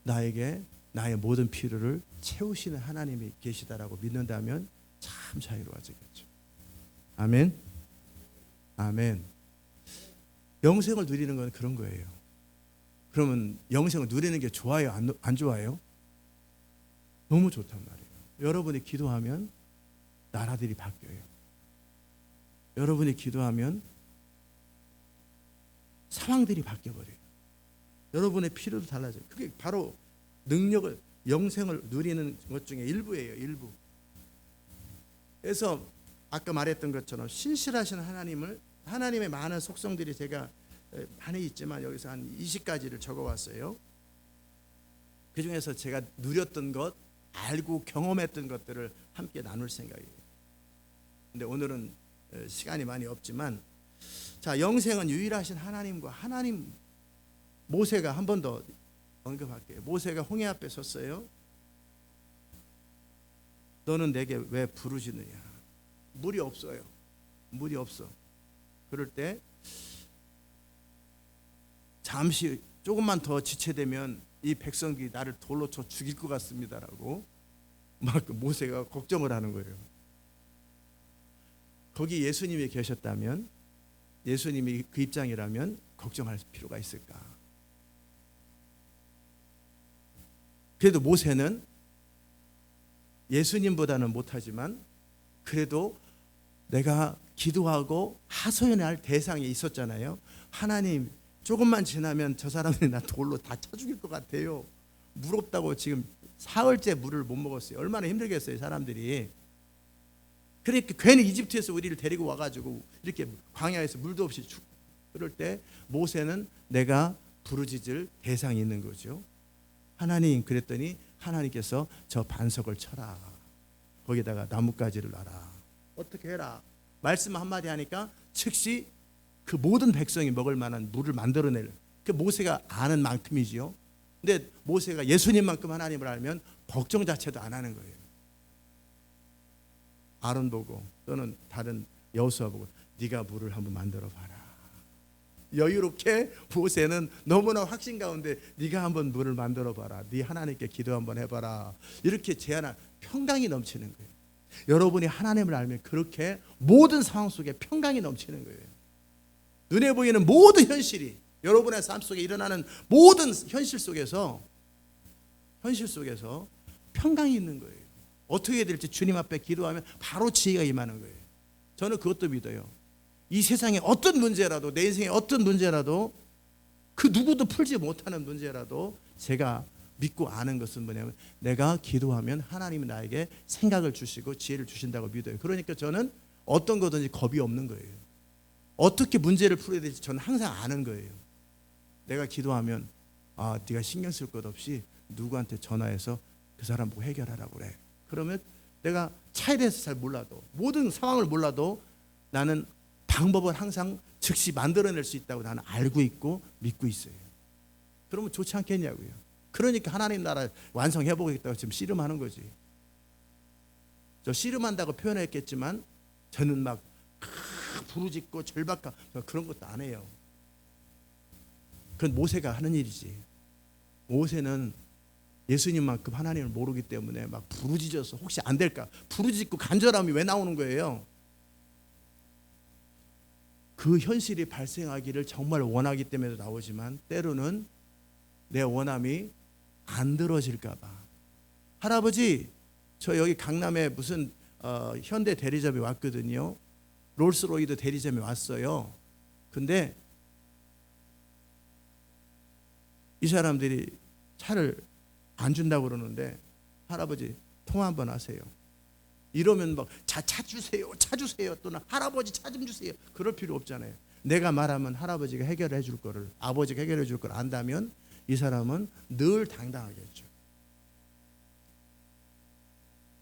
나에게 나의 모든 필요를 채우시는 하나님이 계시다라고 믿는다면 참 자유로워지겠죠. 아멘. 아멘. 영생을 누리는 건 그런 거예요. 그러면 영생을 누리는 게 좋아요? 안 좋아요? 너무 좋단 말이에요. 여러분이 기도하면 나라들이 바뀌어요. 여러분이 기도하면 상황들이 바뀌어버려요. 여러분의 필요도 달라져요. 그게 바로 능력을, 영생을 누리는 것 중에 일부예요. 일부. 그래서 아까 말했던 것처럼 신실하신 하나님의 많은 속성들이 제가 많이 있지만 여기서 한 20가지를 적어왔어요. 그 중에서 제가 누렸던 것, 알고 경험했던 것들을 함께 나눌 생각이에요. 근데 오늘은 시간이 많이 없지만, 자, 영생은 유일하신 하나님과 하나님. 모세가 한 번 더 언급할게요. 모세가 홍해 앞에 섰어요. 너는 내게 왜 부르짖느냐? 물이 없어요. 물이 없어. 그럴 때 잠시 조금만 더 지체되면 이 백성들이 나를 돌로 쳐 죽일 것 같습니다라고 막 모세가 걱정을 하는 거예요. 거기 예수님이 계셨다면, 예수님이 그 입장이라면 걱정할 필요가 있을까? 그래도 모세는 예수님보다는 못하지만 그래도 내가 기도하고 하소연할 대상이 있었잖아요. 하나님, 조금만 지나면 저 사람들이 나 돌로 다 쳐 죽일 것 같아요. 물 없다고 지금 사흘째 물을 못 먹었어요. 얼마나 힘들겠어요, 사람들이. 그러니까 괜히 이집트에서 우리를 데리고 와가지고 이렇게 광야에서 물도 없이 그럴 때 모세는 내가 부르짖을 대상이 있는 거죠. 하나님, 그랬더니 하나님께서 저 반석을 쳐라. 거기다가 나뭇가지를 놔라. 어떻게 해라. 말씀 한마디 하니까 즉시 그 모든 백성이 먹을 만한 물을 만들어낼, 그 모세가 아는 만큼이지요. 근데 모세가 예수님만큼 하나님을 알면 걱정 자체도 안 하는 거예요. 아론 보고 또는 다른 여호수아 보고 네가 물을 한번 만들어 봐라. 여유롭게 모세는 너무나 확신 가운데 네가 한번 물을 만들어 봐라. 네 하나님께 기도 한번 해봐라. 이렇게 제안한 평강이 넘치는 거예요. 여러분이 하나님을 알면 그렇게 모든 상황 속에 평강이 넘치는 거예요. 눈에 보이는 모든 현실이, 여러분의 삶 속에 일어나는 모든 현실 속에서 평강이 있는 거예요. 어떻게 해야 될지 주님 앞에 기도하면 바로 지혜가 임하는 거예요. 저는 그것도 믿어요. 이 세상에 어떤 문제라도, 내 인생에 어떤 문제라도, 그 누구도 풀지 못하는 문제라도 제가 믿고 아는 것은 뭐냐면 내가 기도하면 하나님이 나에게 생각을 주시고 지혜를 주신다고 믿어요. 그러니까 저는 어떤 거든지 겁이 없는 거예요. 어떻게 문제를 풀어야 될지 저는 항상 아는 거예요. 내가 기도하면 네가 신경 쓸 것 없이 누구한테 전화해서 그 사람 보고 해결하라고 그래. 그러면 내가 차에 대해서 잘 몰라도, 모든 상황을 몰라도 나는 방법을 항상 즉시 만들어낼 수 있다고 나는 알고 있고 믿고 있어요. 그러면 좋지 않겠냐고요. 그러니까 하나님 나라 완성해보겠다고 지금 씨름하는 거지. 저 씨름한다고 표현했겠지만 저는 막 부르짖고 절박하고 그런 것도 안 해요. 그건 모세가 하는 일이지. 모세는 예수님만큼 하나님을 모르기 때문에 막 부르짖어서 혹시 안 될까, 부르짖고 간절함이 왜 나오는 거예요? 그 현실이 발생하기를 정말 원하기 때문에 나오지만 때로는 내 원함이 안 들어질까 봐. 할아버지, 저 여기 강남에 무슨 현대 대리점에 왔거든요. 롤스로이드 대리점에 왔어요. 근데 이 사람들이 차를 안 준다고 그러는데 할아버지 통화 한번 하세요. 이러면 막 차 주세요, 차 주세요, 또는 할아버지 차 좀 주세요. 그럴 필요 없잖아요. 내가 말하면 할아버지가 해결해 줄 거를, 아버지가 해결해 줄 걸 안다면 이 사람은 늘 당당하겠죠.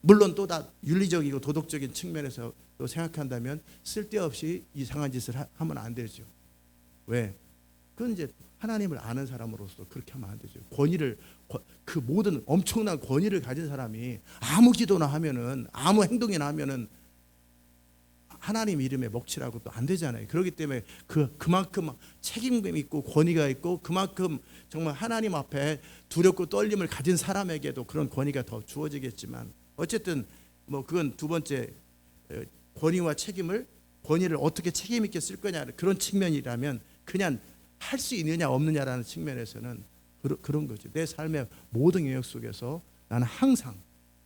물론 또 다 윤리적이고 도덕적인 측면에서 또 생각한다면 쓸데없이 이상한 짓을 하면 안 되죠. 왜? 그건 이제 하나님을 아는 사람으로서 그렇게 하면 안 되죠. 그 모든 엄청난 권위를 가진 사람이 아무 기도나 하면은, 아무 행동이나 하면은 하나님 이름에 먹칠하고 또 안 되잖아요. 그렇기 때문에 그만큼 책임감 있고 권위가 있고 그만큼 정말 하나님 앞에 두렵고 떨림을 가진 사람에게도 그런 권위가 더 주어지겠지만 어쨌든 뭐 그건 두 번째 권위와 권위를 어떻게 책임 있게 쓸 거냐 그런 측면이라면 그냥 할 수 있느냐 없느냐라는 측면에서는 그런 거죠. 내 삶의 모든 영역 속에서 나는 항상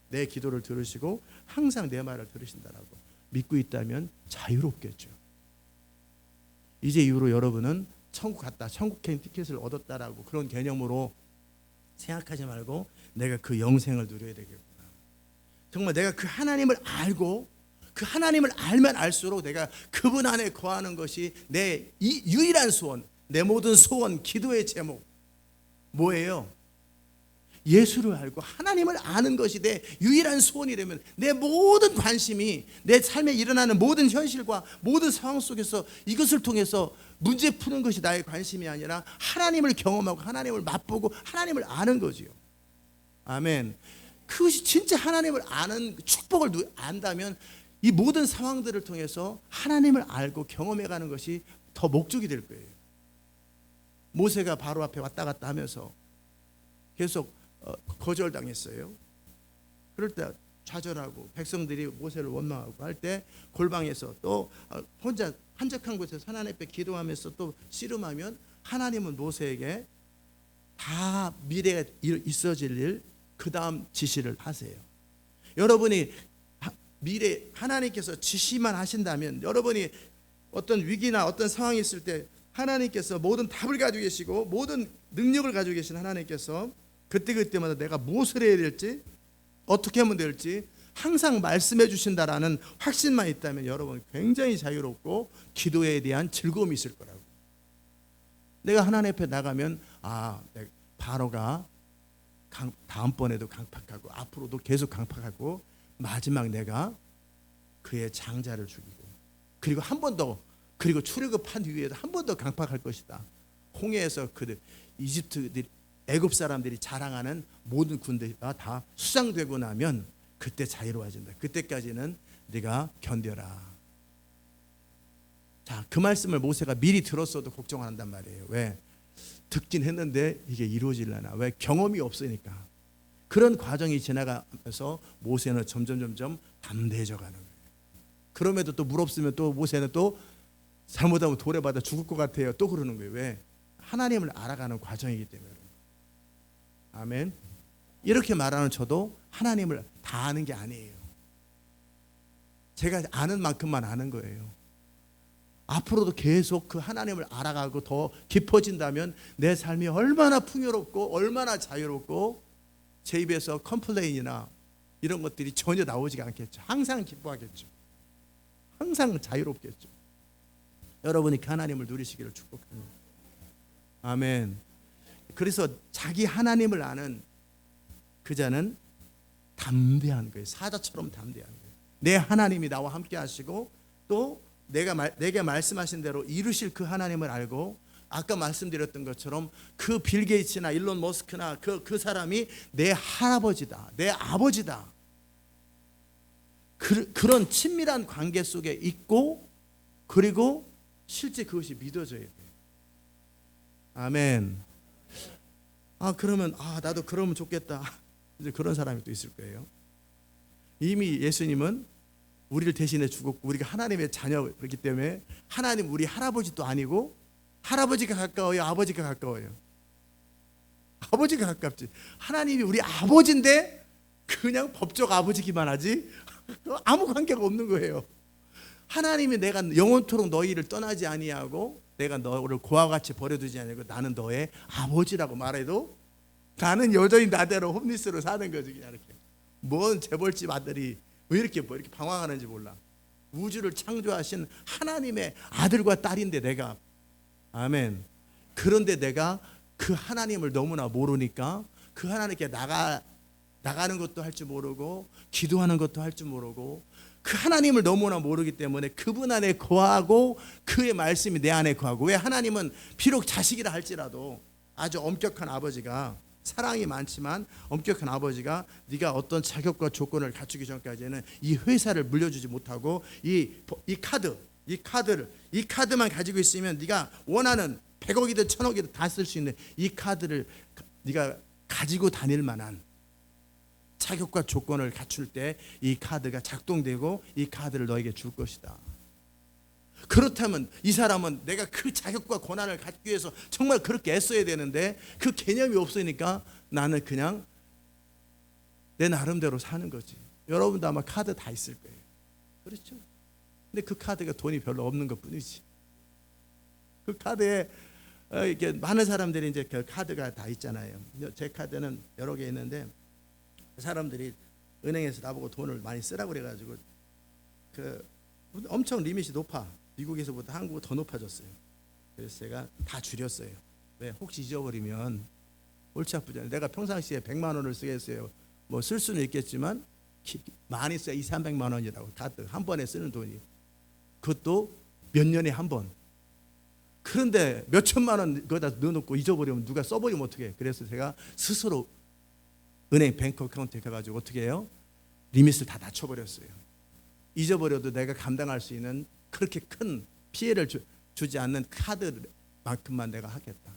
내 기도를 들으시고 항상 내 말을 들으신다라고 믿고 있다면 자유롭겠죠. 이제 이후로 여러분은 천국 갔다, 천국행 티켓을 얻었다라고 그런 개념으로 생각하지 말고 내가 그 영생을 누려야 되겠구나. 정말 내가 그 하나님을 알고 그 하나님을 알면 알수록 내가 그분 안에 거하는 것이 내 유일한 소원, 내 모든 소원, 기도의 제목 뭐예요? 예수를 알고 하나님을 아는 것이 내 유일한 소원이라면 내 모든 관심이 내 삶에 일어나는 모든 현실과 모든 상황 속에서 이것을 통해서 문제 푸는 것이 나의 관심이 아니라 하나님을 경험하고 하나님을 맛보고 하나님을 아는 거지요. 아멘. 그것이 진짜 하나님을 아는 축복을 안다면 이 모든 상황들을 통해서 하나님을 알고 경험해가는 것이 더 목적이 될 거예요. 모세가 바로 앞에 왔다 갔다 하면서 계속 거절당했어요. 그럴 때 좌절하고 백성들이 모세를 원망하고 할 때 골방에서 또 혼자 한적한 곳에서 하나님 앞에 기도하면서 또 씨름하면 하나님은 모세에게 다 미래에 있어질 일 그 다음 지시를 하세요. 여러분이 미래 하나님께서 지시만 하신다면 여러분이 어떤 위기나 어떤 상황이 있을 때 하나님께서 모든 답을 가지고 계시고 모든 능력을 가지고 계신 하나님께서 그때그때마다 내가 무엇을 해야 될지 어떻게 하면 될지 항상 말씀해 주신다라는 확신만 있다면 여러분 굉장히 자유롭고 기도에 대한 즐거움이 있을 거라고. 내가 하나님 앞에 나가면 바로가 다음번에도 강팍하고 앞으로도 계속 강팍하고 마지막 내가 그의 장자를 죽이고 그리고 한 번 더 그리고 출애굽한 이후에도 한 번 더 강팍할 것이다. 홍해에서 이집트들이 애굽 사람들이 자랑하는 모든 군대가 다 수장되고 나면 그때 자유로워진다. 그때까지는 네가 견뎌라. 자, 그 말씀을 모세가 미리 들었어도 걱정 안 한단 말이에요. 왜? 듣긴 했는데 이게 이루어지려나? 왜? 경험이 없으니까. 그런 과정이 지나가면서 모세는 점점 담대해져 가는 거예요. 그럼에도 또 물 없으면 또 모세는 또 잘못하면 돌에 받아 죽을 것 같아요. 또 그러는 거예요. 왜? 하나님을 알아가는 과정이기 때문에. 아멘. 이렇게 말하는 저도 하나님을 다 아는 게 아니에요. 제가 아는 만큼만 아는 거예요. 앞으로도 계속 그 하나님을 알아가고 더 깊어진다면 내 삶이 얼마나 풍요롭고 얼마나 자유롭고 제 입에서 컴플레인이나 이런 것들이 전혀 나오지가 않겠죠. 항상 기뻐하겠죠. 항상 자유롭겠죠. 여러분이 하나님을 누리시기를 축복합니다. 아멘. 그래서 자기 하나님을 아는 그 자는 담대한 거예요. 사자처럼 담대한 거예요. 내 하나님이 나와 함께 하시고 또 내게 말씀하신 대로 이루실 그 하나님을 알고 아까 말씀드렸던 것처럼 그 빌 게이츠나 일론 머스크나 그 사람이 내 할아버지다. 내 아버지다. 그런 친밀한 관계 속에 있고 그리고 실제 그것이 믿어져야 돼요. 아멘. 그러면 나도 그러면 좋겠다. 이제 그런 사람이 또 있을 거예요. 이미 예수님은 우리를 대신해 죽었고 우리가 하나님의 자녀이기 때문에 하나님 우리 할아버지도 아니고 할아버지가 가까워요? 아버지가 가까워요? 아버지가 가깝지. 하나님이 우리 아버지인데 그냥 법적 아버지기만 하지 아무 관계가 없는 거예요. 하나님이 내가 영원토록 너희를 떠나지 아니하고 내가 너를 고와 같이 버려두지 아니하고 나는 너의 아버지라고 말해도 나는 여전히 나대로 홈리스로 사는 거지. 그냥 이렇게 뭔 재벌집 아들이 왜 이렇게 방황하는지 몰라. 우주를 창조하신 하나님의 아들과 딸인데 내가 아멘. 그런데 내가 그 하나님을 너무나 모르니까 그 하나님께 나가는 것도 할 줄 모르고 기도하는 것도 할 줄 모르고 그 하나님을 너무나 모르기 때문에 그분 안에 거하고 그의 말씀이 내 안에 거하고 왜 하나님은 비록 자식이라 할지라도 아주 엄격한 아버지가 사랑이 많지만 엄격한 아버지가 네가 어떤 자격과 조건을 갖추기 전까지는 이 회사를 물려주지 못하고 이 카드만 가지고 있으면 네가 원하는 100억이든 1000억이든 다 쓸 수 있는 이 카드를 네가 가지고 다닐 만한 자격과 조건을 갖출 때 이 카드가 작동되고 이 카드를 너에게 줄 것이다. 그렇다면 이 사람은 내가 그 자격과 권한을 갖기 위해서 정말 그렇게 애써야 되는데 그 개념이 없으니까 나는 그냥 내 나름대로 사는 거지. 여러분도 아마 카드 다 있을 거예요. 그렇죠? 근데 그 카드가 돈이 별로 없는 것뿐이지. 그 카드에 이렇게 많은 사람들이 이제 그 카드가 다 있잖아요. 제 카드는 여러 개 있는데 사람들이 은행에서 나보고 돈을 많이 쓰라고 그래가지고 그 엄청 리밋이 높아. 미국에서보다 한국은 더 높아졌어요. 그래서 제가 다 줄였어요. 왜? 혹시 잊어버리면 골치 아프잖아요. 내가 평상시에 100만 원을 쓰겠어요. 뭐 쓸 수는 있겠지만 많이 써야 200~300만 원이라고 카드 한 번에 쓰는 돈이. 그것도 몇 년에 한 번. 그런데 몇 천만 원 거기다 넣어놓고 잊어버리면 누가 써버리면 어떡해. 그래서 제가 스스로 은행 뱅크 어카운트에 가가지고 어떻게 해요? 리밋을 다 낮춰버렸어요. 잊어버려도 내가 감당할 수 있는 그렇게 큰 피해를 주지 않는 카드만큼만 내가 하겠다.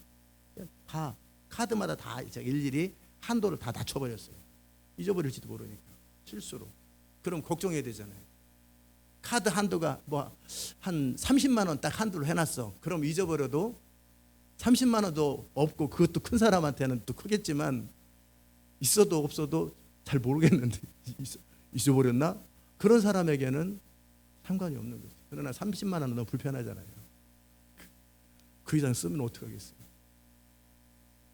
다 카드마다 다 일일이 한도를 다 낮춰버렸어요. 잊어버릴지도 모르니까 실수로. 그럼 걱정해야 되잖아요. 카드 한도가 뭐 한 30만 원 딱 한도를 해놨어. 그럼 잊어버려도 30만 원도 없고 그것도 큰 사람한테는 또 크겠지만 있어도 없어도 잘 모르겠는데 잊어버렸나? 그런 사람에게는 상관이 없는 거죠. 그러나 30만 원은 너무 불편하잖아요. 그 이상 쓰면 어떡하겠어요.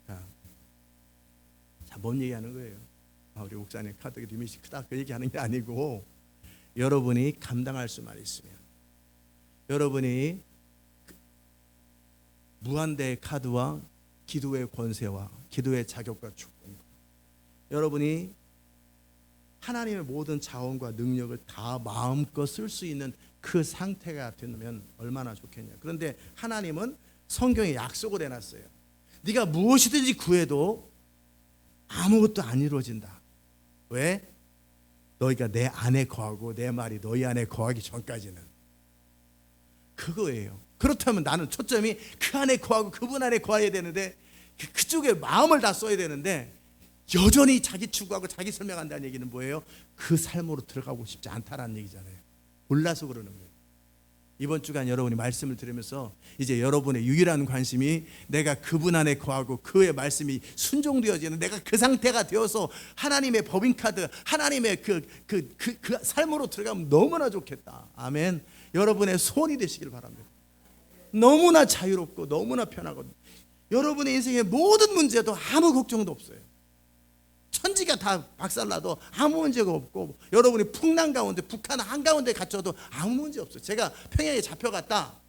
자, 뭔 얘기하는 거예요? 우리 목사님 카드 리밋이 크다 그 얘기하는 게 아니고 여러분이 감당할 수만 있으면 여러분이 무한대의 카드와 기도의 권세와 기도의 자격과 조건 여러분이 하나님의 모든 자원과 능력을 다 마음껏 쓸 수 있는 그 상태가 되면 얼마나 좋겠냐. 그런데 하나님은 성경에 약속을 해놨어요. 네가 무엇이든지 구해도 아무것도 안 이루어진다. 왜? 너희가 내 안에 거하고 내 말이 너희 안에 거하기 전까지는. 그거예요. 그렇다면 나는 초점이 그 안에 거하고 그분 안에 거해야 되는데 그쪽에 마음을 다 써야 되는데 여전히 자기 추구하고 자기 설명한다는 얘기는 뭐예요? 그 삶으로 들어가고 싶지 않다라는 얘기잖아요. 몰라서 그러는 거예요. 이번 주간 여러분이 말씀을 들으면서 이제 여러분의 유일한 관심이 내가 그분 안에 거하고 그의 말씀이 순종되어지는 내가 그 상태가 되어서 하나님의 법인카드 하나님의 그 삶으로 들어가면 너무나 좋겠다. 아멘. 여러분의 소원이 되시길 바랍니다. 너무나 자유롭고 너무나 편하거든요. 여러분의 인생의 모든 문제도 아무 걱정도 없어요. 천지가 다 박살나도 아무 문제가 없고 여러분이 풍랑 가운데 북한 한가운데 갇혀도 아무 문제 없어요. 제가 평양에 잡혀갔다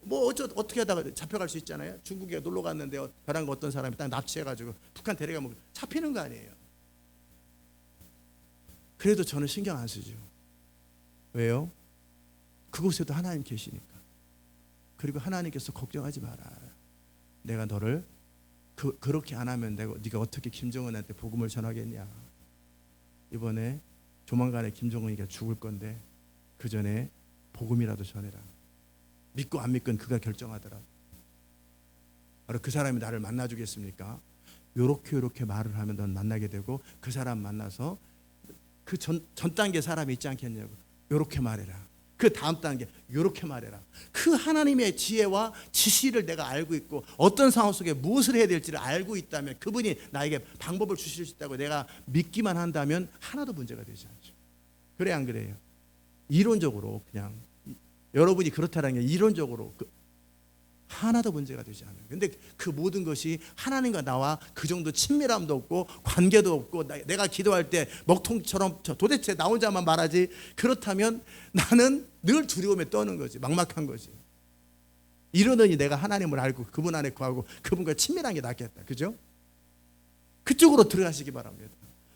뭐 어떻게 하다가 잡혀갈 수 있잖아요. 중국에 놀러 갔는데 벼랑 어떤 사람이 딱 납치해가지고 북한 데려가면 잡히는 거 아니에요. 그래도 저는 신경 안 쓰죠. 왜요? 그곳에도 하나님 계시니까. 그리고 하나님께서 걱정하지 마라. 내가 너를 그렇게 안 하면 네가 어떻게 김정은한테 복음을 전하겠냐. 이번에 조만간에 김정은이가 죽을 건데 그 전에 복음이라도 전해라. 믿고 안 믿건 그가 결정하더라. 바로 그 사람이 나를 만나주겠습니까? 요렇게 말을 하면 넌 만나게 되고 그 사람 만나서 그 전 단계 사람이 있지 않겠냐고. 요렇게 말해라. 그 다음 단계 요렇게 말해라. 그 하나님의 지혜와 지시를 내가 알고 있고 어떤 상황 속에 무엇을 해야 될지를 알고 있다면 그분이 나에게 방법을 주실 수 있다고 내가 믿기만 한다면 하나도 문제가 되지 않죠. 그래 안 그래요? 이론적으로 그냥 여러분이 그렇다는 게 이론적으로 하나도 문제가 되지 않아요. 근데 그 모든 것이 하나님과 나와 그 정도 친밀함도 없고 관계도 없고 내가 기도할 때 먹통처럼 도대체 나 혼자만 말하지 그렇다면 나는 늘 두려움에 떠는 거지. 막막한 거지. 이러더니 내가 하나님을 알고 그분 안에 거하고 그분과 친밀한 게 낫겠다. 그죠? 그쪽으로 들어가시기 바랍니다.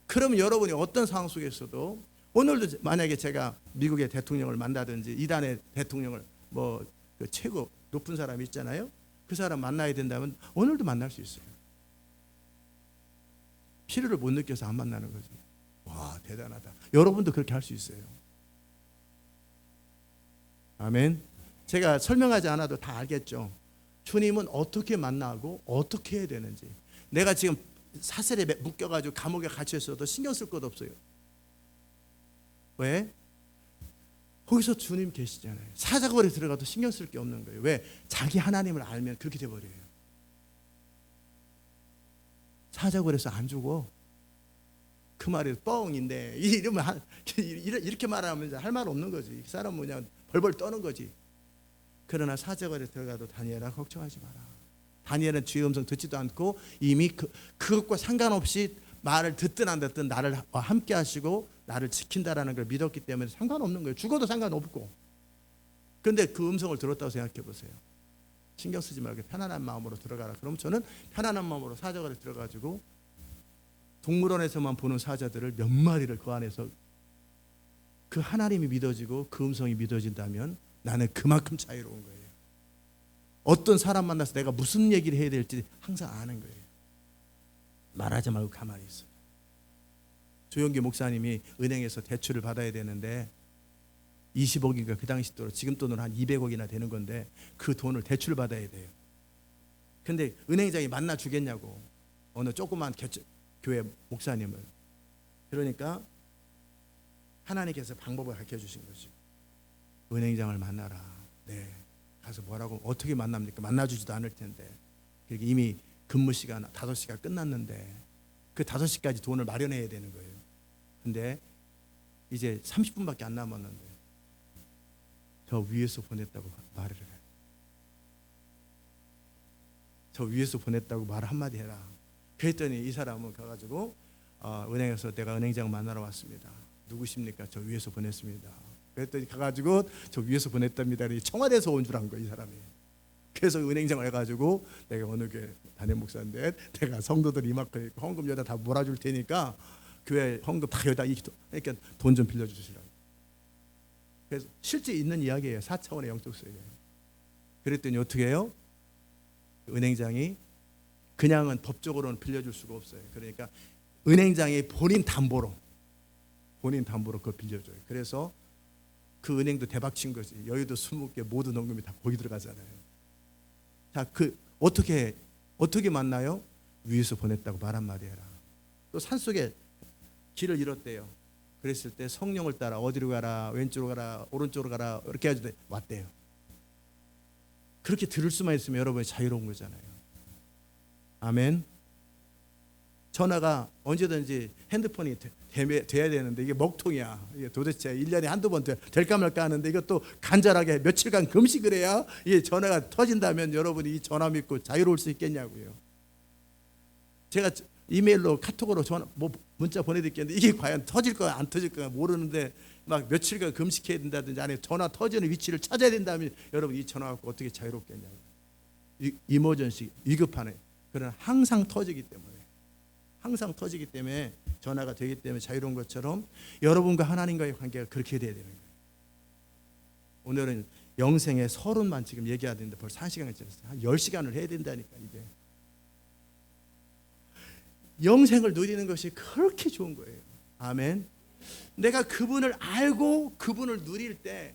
그러면 여러분이 어떤 상황 속에서도 오늘도 만약에 제가 미국의 대통령을 만나든지 이란의 대통령을 그 최고 높은 사람이 있잖아요. 그 사람 만나야 된다면 오늘도 만날 수 있어요. 필요를 못 느껴서 안 만나는 거지. 와, 대단하다. 여러분도 그렇게 할 수 있어요. 아멘. 제가 설명하지 않아도 다 알겠죠. 주님은 어떻게 만나고 어떻게 해야 되는지. 내가 지금 사슬에 묶여가지고 감옥에 갇혀 있어도 신경 쓸 것 없어요. 왜? 거기서 주님 계시잖아요. 사자굴에 들어가도 신경 쓸 게 없는 거예요. 왜? 자기 하나님을 알면 그렇게 돼버려요. 사자굴에서 안 죽어. 그 말이 뻥인데 이러면 이렇게 말하면 할 말 없는 거지. 이 사람은 그냥 벌벌 떠는 거지. 그러나 사자굴에 들어가도 다니엘아 걱정하지 마라. 다니엘은 주의 음성 듣지도 않고 이미 그것과 상관없이 말을 듣든 안 듣든 나를 함께 하시고 나를 지킨다라는 걸 믿었기 때문에 상관없는 거예요. 죽어도 상관없고. 그런데 그 음성을 들었다고 생각해 보세요. 신경 쓰지 말고 편안한 마음으로 들어가라. 그럼 저는 편안한 마음으로 사자굴에 들어가지고 동물원에서만 보는 사자들을 몇 마리를 그 안에서 그 하나님이 믿어지고 그 음성이 믿어진다면 나는 그만큼 자유로운 거예요. 어떤 사람 만나서 내가 무슨 얘기를 해야 될지 항상 아는 거예요. 말하지 말고 가만히 있어. 조영기 목사님이 은행에서 대출을 받아야 되는데 20억인가 그 당시 돈으로 지금 돈으로 한 200억이나 되는 건데 그 돈을 대출 받아야 돼요. 근데 은행장이 만나 주겠냐고 어느 조그만 교회 목사님을. 그러니까 하나님께서 방법을 가르쳐 주신 거죠. 은행장을 만나라. 네. 가서 뭐라고 어떻게 만납니까? 만나주지도 않을 텐데. 이미 근무 시간 5시가 끝났는데 그 5시까지 돈을 마련해야 되는 거예요. 근데 이제 30분밖에 안 남았는데 저 위에서 보냈다고 말을 해. 저 위에서 보냈다고 말 한마디 해라. 그랬더니 이 사람은 가가지고 은행에서 내가 은행장 만나러 왔습니다. 누구십니까? 저 위에서 보냈습니다. 그랬더니 가가지고 저 위에서 보냈답니다. 청와대에서 온 줄 안 거야 이 사람이. 그래서 은행장을 해가지고 내가 어느 교회 담임 목사인데 내가 성도들 이만큼 헌금 여기다 다 몰아줄 테니까 교회 헌금 다 여기다 그러니까 돈 좀 빌려주시라고. 그래서 실제 있는 이야기예요. 4차원의 영적 세계예요. 그랬더니 어떻게 해요? 은행장이 그냥은 법적으로는 빌려줄 수가 없어요. 그러니까 은행장이 본인 담보로 그걸 빌려줘요. 그래서 그 은행도 대박 친 거지. 여의도 20개 모든 원금이 다 거기 들어가잖아요. 자, 어떻게 만나요? 위에서 보냈다고 말 한마디 해라. 또 산속에 길을 잃었대요. 그랬을 때 성령을 따라 어디로 가라, 왼쪽으로 가라, 오른쪽으로 가라 이렇게 해야지 왔대요. 그렇게 들을 수만 있으면 여러분이 자유로운 거잖아요. 아멘. 전화가 언제든지 핸드폰이 돼야 되는데 이게 먹통이야. 이게 도대체 1년에 한두 번 될까 말까 하는데 이것도 간절하게 며칠간 금식을 해야 이 전화가 터진다면 여러분이 이 전화 믿고 자유로울 수 있겠냐고요. 제가 이메일로 카톡으로 문자 보내드렸는데 이게 과연 터질 거야 안 터질 거야 모르는데 막 며칠간 금식해야 된다든지 안에 전화 터지는 위치를 찾아야 된다면 여러분 이 전화 갖고 어떻게 자유롭겠냐고요. 이머전시 위급하네. 그러나 항상 터지기 때문에 전화가 되기 때문에 자유로운 것처럼 여러분과 하나님과의 관계가 그렇게 돼야 되는 거예요. 오늘은 영생의 서론만 지금 얘기하는데 벌써 1시간이 지났어요. 한 10시간을 해야 된다니까. 이게 영생을 누리는 것이 그렇게 좋은 거예요. 아멘. 내가 그분을 알고 그분을 누릴 때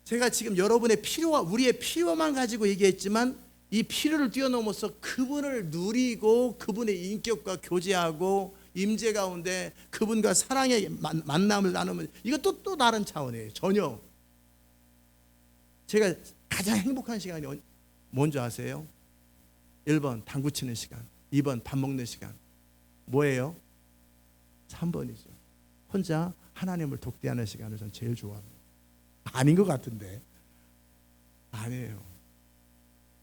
제가 지금 여러분의 필요와 우리의 필요만 가지고 얘기했지만 이 필요를 뛰어넘어서 그분을 누리고 그분의 인격과 교제하고 임재 가운데 그분과 사랑의 만남을 나누면 이것도 또 다른 차원이에요. 전혀. 제가 가장 행복한 시간이 뭔지 아세요? 1번 당구 치는 시간, 2번 밥 먹는 시간. 뭐예요? 3번이죠. 혼자 하나님을 독대하는 시간을 전 제일 좋아합니다. 아닌 것 같은데. 아니에요.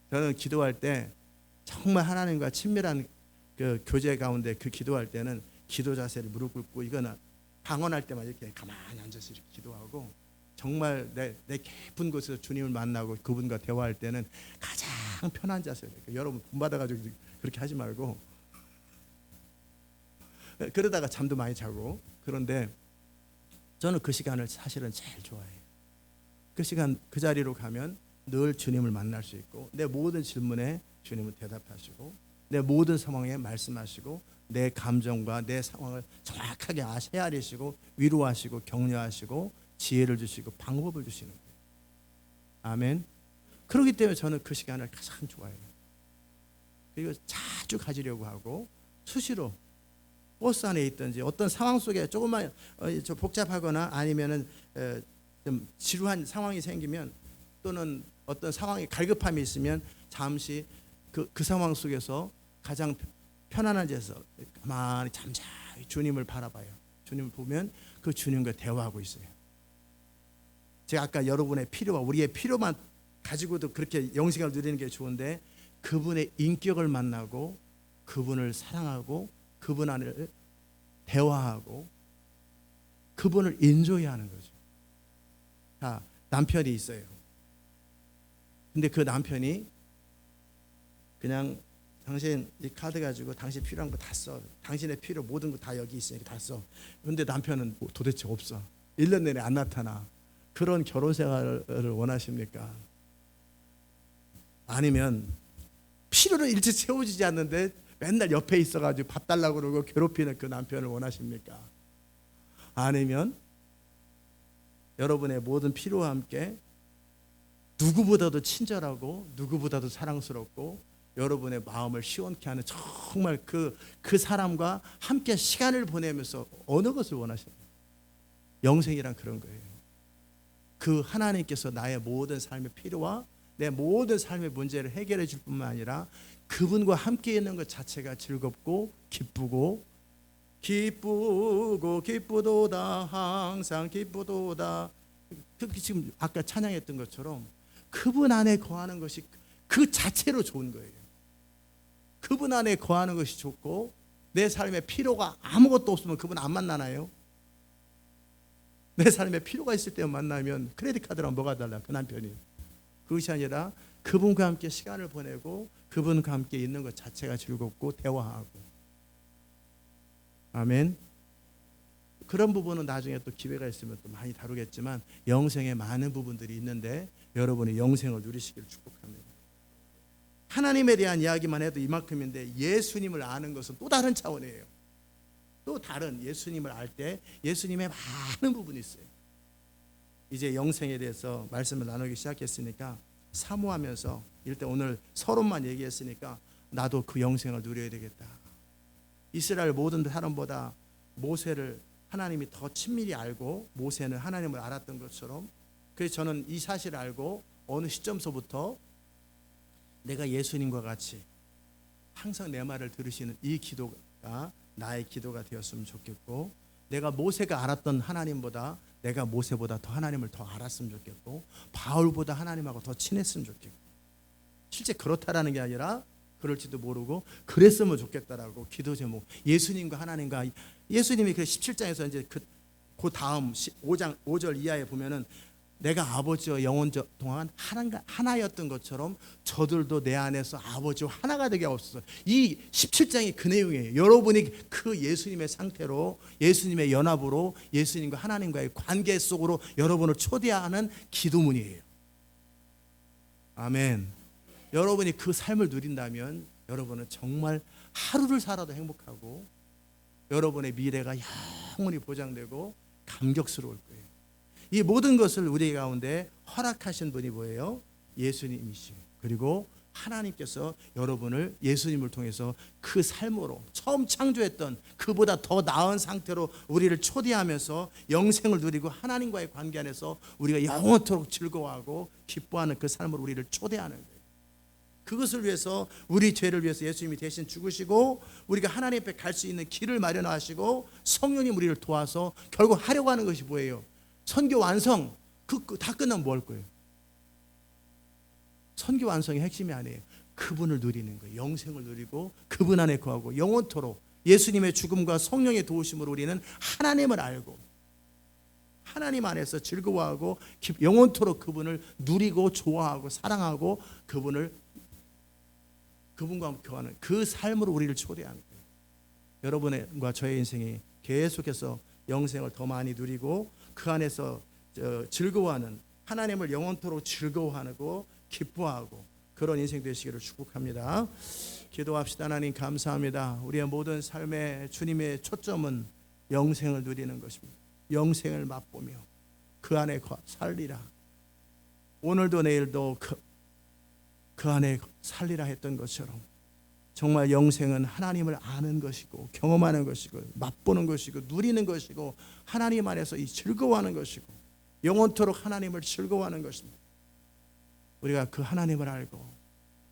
저는 기도할 때 정말 하나님과 친밀한 그 교제 가운데 그 기도할 때는 기도 자세를 무릎 꿇고 이거는 방언할 때만 이렇게 가만히 앉아서 이렇게 기도하고 정말 내 깊은 곳에서 주님을 만나고 그분과 대화할 때는 가장 편한 자세예요. 여러분 본받아가지고 그렇게 하지 말고 그러다가 잠도 많이 자고. 그런데 저는 그 시간을 사실은 제일 좋아해요. 그 시간 그 자리로 가면 늘 주님을 만날 수 있고 내 모든 질문에 주님은 대답하시고 내 모든 상황에 말씀하시고 내 감정과 내 상황을 정확하게 헤아리시고 위로하시고 격려하시고 지혜를 주시고 방법을 주시는 거예요. 아멘. 그렇기 때문에 저는 그 시간을 가장 좋아해요. 그리고 자주 가지려고 하고 수시로 버스 안에 있든지 어떤 상황 속에 조금만 좀 복잡하거나 아니면은 좀 지루한 상황이 생기면 또는 어떤 상황이 갈급함이 있으면 잠시 그 상황 속에서 가장 편안한 데서 가만히 잠잠히 주님을 바라봐요. 주님을 보면 그 주님과 대화하고 있어요. 제가 아까 여러분의 필요와 우리의 필요만 가지고도 그렇게 영생을 누리는 게 좋은데 그분의 인격을 만나고 그분을 사랑하고 그분 안을 대화하고 그분을 인조해하는 거죠. 자, 남편이 있어요. 근데 그 남편이 그냥 당신 이 카드 가지고 당신 필요한 거 다 써. 당신의 필요 모든 거 다 여기 있으니까 다 써. 근데 남편은 도대체 없어. 1년 내내 안 나타나. 그런 결혼 생활을 원하십니까? 아니면 필요를 일찍 채워지지 않는데 맨날 옆에 있어가지고 밥 달라고 그러고 괴롭히는 그 남편을 원하십니까? 아니면 여러분의 모든 필요와 함께 누구보다도 친절하고 누구보다도 사랑스럽고 여러분의 마음을 시원케 하는 정말 그 사람과 함께 시간을 보내면서 어느 것을 원하십니까? 영생이란 그런 거예요. 그 하나님께서 나의 모든 삶의 필요와 내 모든 삶의 문제를 해결해 줄 뿐만 아니라 그분과 함께 있는 것 자체가 즐겁고 기쁘고 기쁘도다 항상 기쁘도다. 특히 지금 아까 찬양했던 것처럼 그분 안에 거하는 것이 그 자체로 좋은 거예요. 그분 안에 거하는 것이 좋고 내 삶에 필요가 아무것도 없으면 그분 안 만나나요? 내 삶에 필요가 있을 때 만나면 크레딧 카드랑 뭐가 달라? 그 남편이. 그것이 아니라 그분과 함께 시간을 보내고 그분과 함께 있는 것 자체가 즐겁고 대화하고. 아멘. 그런 부분은 나중에 또 기회가 있으면 또 많이 다루겠지만 영생에 많은 부분들이 있는데 여러분이 영생을 누리시기를 축복합니다. 하나님에 대한 이야기만 해도 이만큼인데 예수님을 아는 것은 또 다른 차원이에요. 또 다른 예수님을 알 때 예수님의 많은 부분이 있어요. 이제 영생에 대해서 말씀을 나누기 시작했으니까 사모하면서 일단 오늘 서론만 얘기했으니까 나도 그 영생을 누려야 되겠다. 이스라엘 모든 사람보다 모세를 하나님이 더 친밀히 알고 모세는 하나님을 알았던 것처럼 그래서 저는 이 사실을 알고 어느 시점서부터 내가 예수님과 같이 항상 내 말을 들으시는 이 기도가 나의 기도가 되었으면 좋겠고 내가 모세가 알았던 하나님보다 내가 모세보다 더 하나님을 더 알았으면 좋겠고 바울보다 하나님하고 더 친했으면 좋겠고 실제 그렇다라는 게 아니라 그럴지도 모르고 그랬으면 좋겠다라고 기도 제목 예수님과 하나님과 예수님이 그 17장에서 이제 그 다음 5장 5절 이하에 보면은 내가 아버지와 영원 동안 하나였던 것처럼 저들도 내 안에서 아버지와 하나가 되게 없어서 이 17장이 그 내용이에요. 여러분이 그 예수님의 상태로 예수님의 연합으로 예수님과 하나님과의 관계 속으로 여러분을 초대하는 기도문이에요. 아멘. 여러분이 그 삶을 누린다면 여러분은 정말 하루를 살아도 행복하고 여러분의 미래가 영원히 보장되고 감격스러울 거예요. 이 모든 것을 우리 가운데 허락하신 분이 뭐예요? 예수님이시죠. 그리고 하나님께서 여러분을 예수님을 통해서 그 삶으로 처음 창조했던 그보다 더 나은 상태로 우리를 초대하면서 영생을 누리고 하나님과의 관계 안에서 우리가 영원토록 즐거워하고 기뻐하는 그 삶으로 우리를 초대하는 거예요. 그것을 위해서 우리 죄를 위해서 예수님이 대신 죽으시고 우리가 하나님 앞에 갈 수 있는 길을 마련하시고 성령님 우리를 도와서 결국 하려고 하는 것이 뭐예요? 선교 완성. 다 끝나면 뭐 할 거예요? 선교 완성의 핵심이 아니에요. 그분을 누리는 거예요. 영생을 누리고 그분 안에 거하고 영원토록 예수님의 죽음과 성령의 도우심으로 우리는 하나님을 알고 하나님 안에서 즐거워하고 영원토록 그분을 누리고 좋아하고 사랑하고 그분과 함께 거하는 그 삶으로 우리를 초대하는 거예요. 여러분과 저의 인생이 계속해서 영생을 더 많이 누리고 그 안에서 즐거워하는 하나님을 영원토록 즐거워하고 기뻐하고 그런 인생 되시기를 축복합니다. 기도합시다. 하나님 감사합니다. 우리의 모든 삶의 주님의 초점은 영생을 누리는 것입니다. 영생을 맛보며 그 안에 살리라. 오늘도 내일도 그 안에 살리라 했던 것처럼 정말 영생은 하나님을 아는 것이고 경험하는 것이고 맛보는 것이고 누리는 것이고 하나님 안에서 이 즐거워하는 것이고 영원토록 하나님을 즐거워하는 것입니다. 우리가 그 하나님을 알고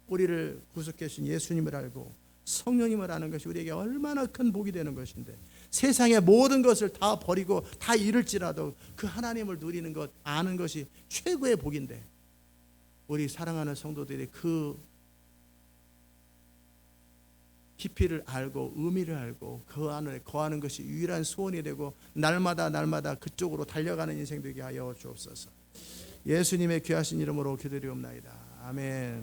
우리를 구속해 주신 예수님을 알고 성령님을 아는 것이 우리에게 얼마나 큰 복이 되는 것인데, 세상의 모든 것을 다 버리고 다 잃을지라도 그 하나님을 누리는 것, 아는 것이 최고의 복인데, 우리 사랑하는 성도들이 그 깊이를 알고 의미를 알고 그 안에 거하는 것이 유일한 소원이 되고 날마다 그쪽으로 달려가는 인생 되게 하여 주옵소서. 예수님의 귀하신 이름으로 기도드리옵나이다. 아멘.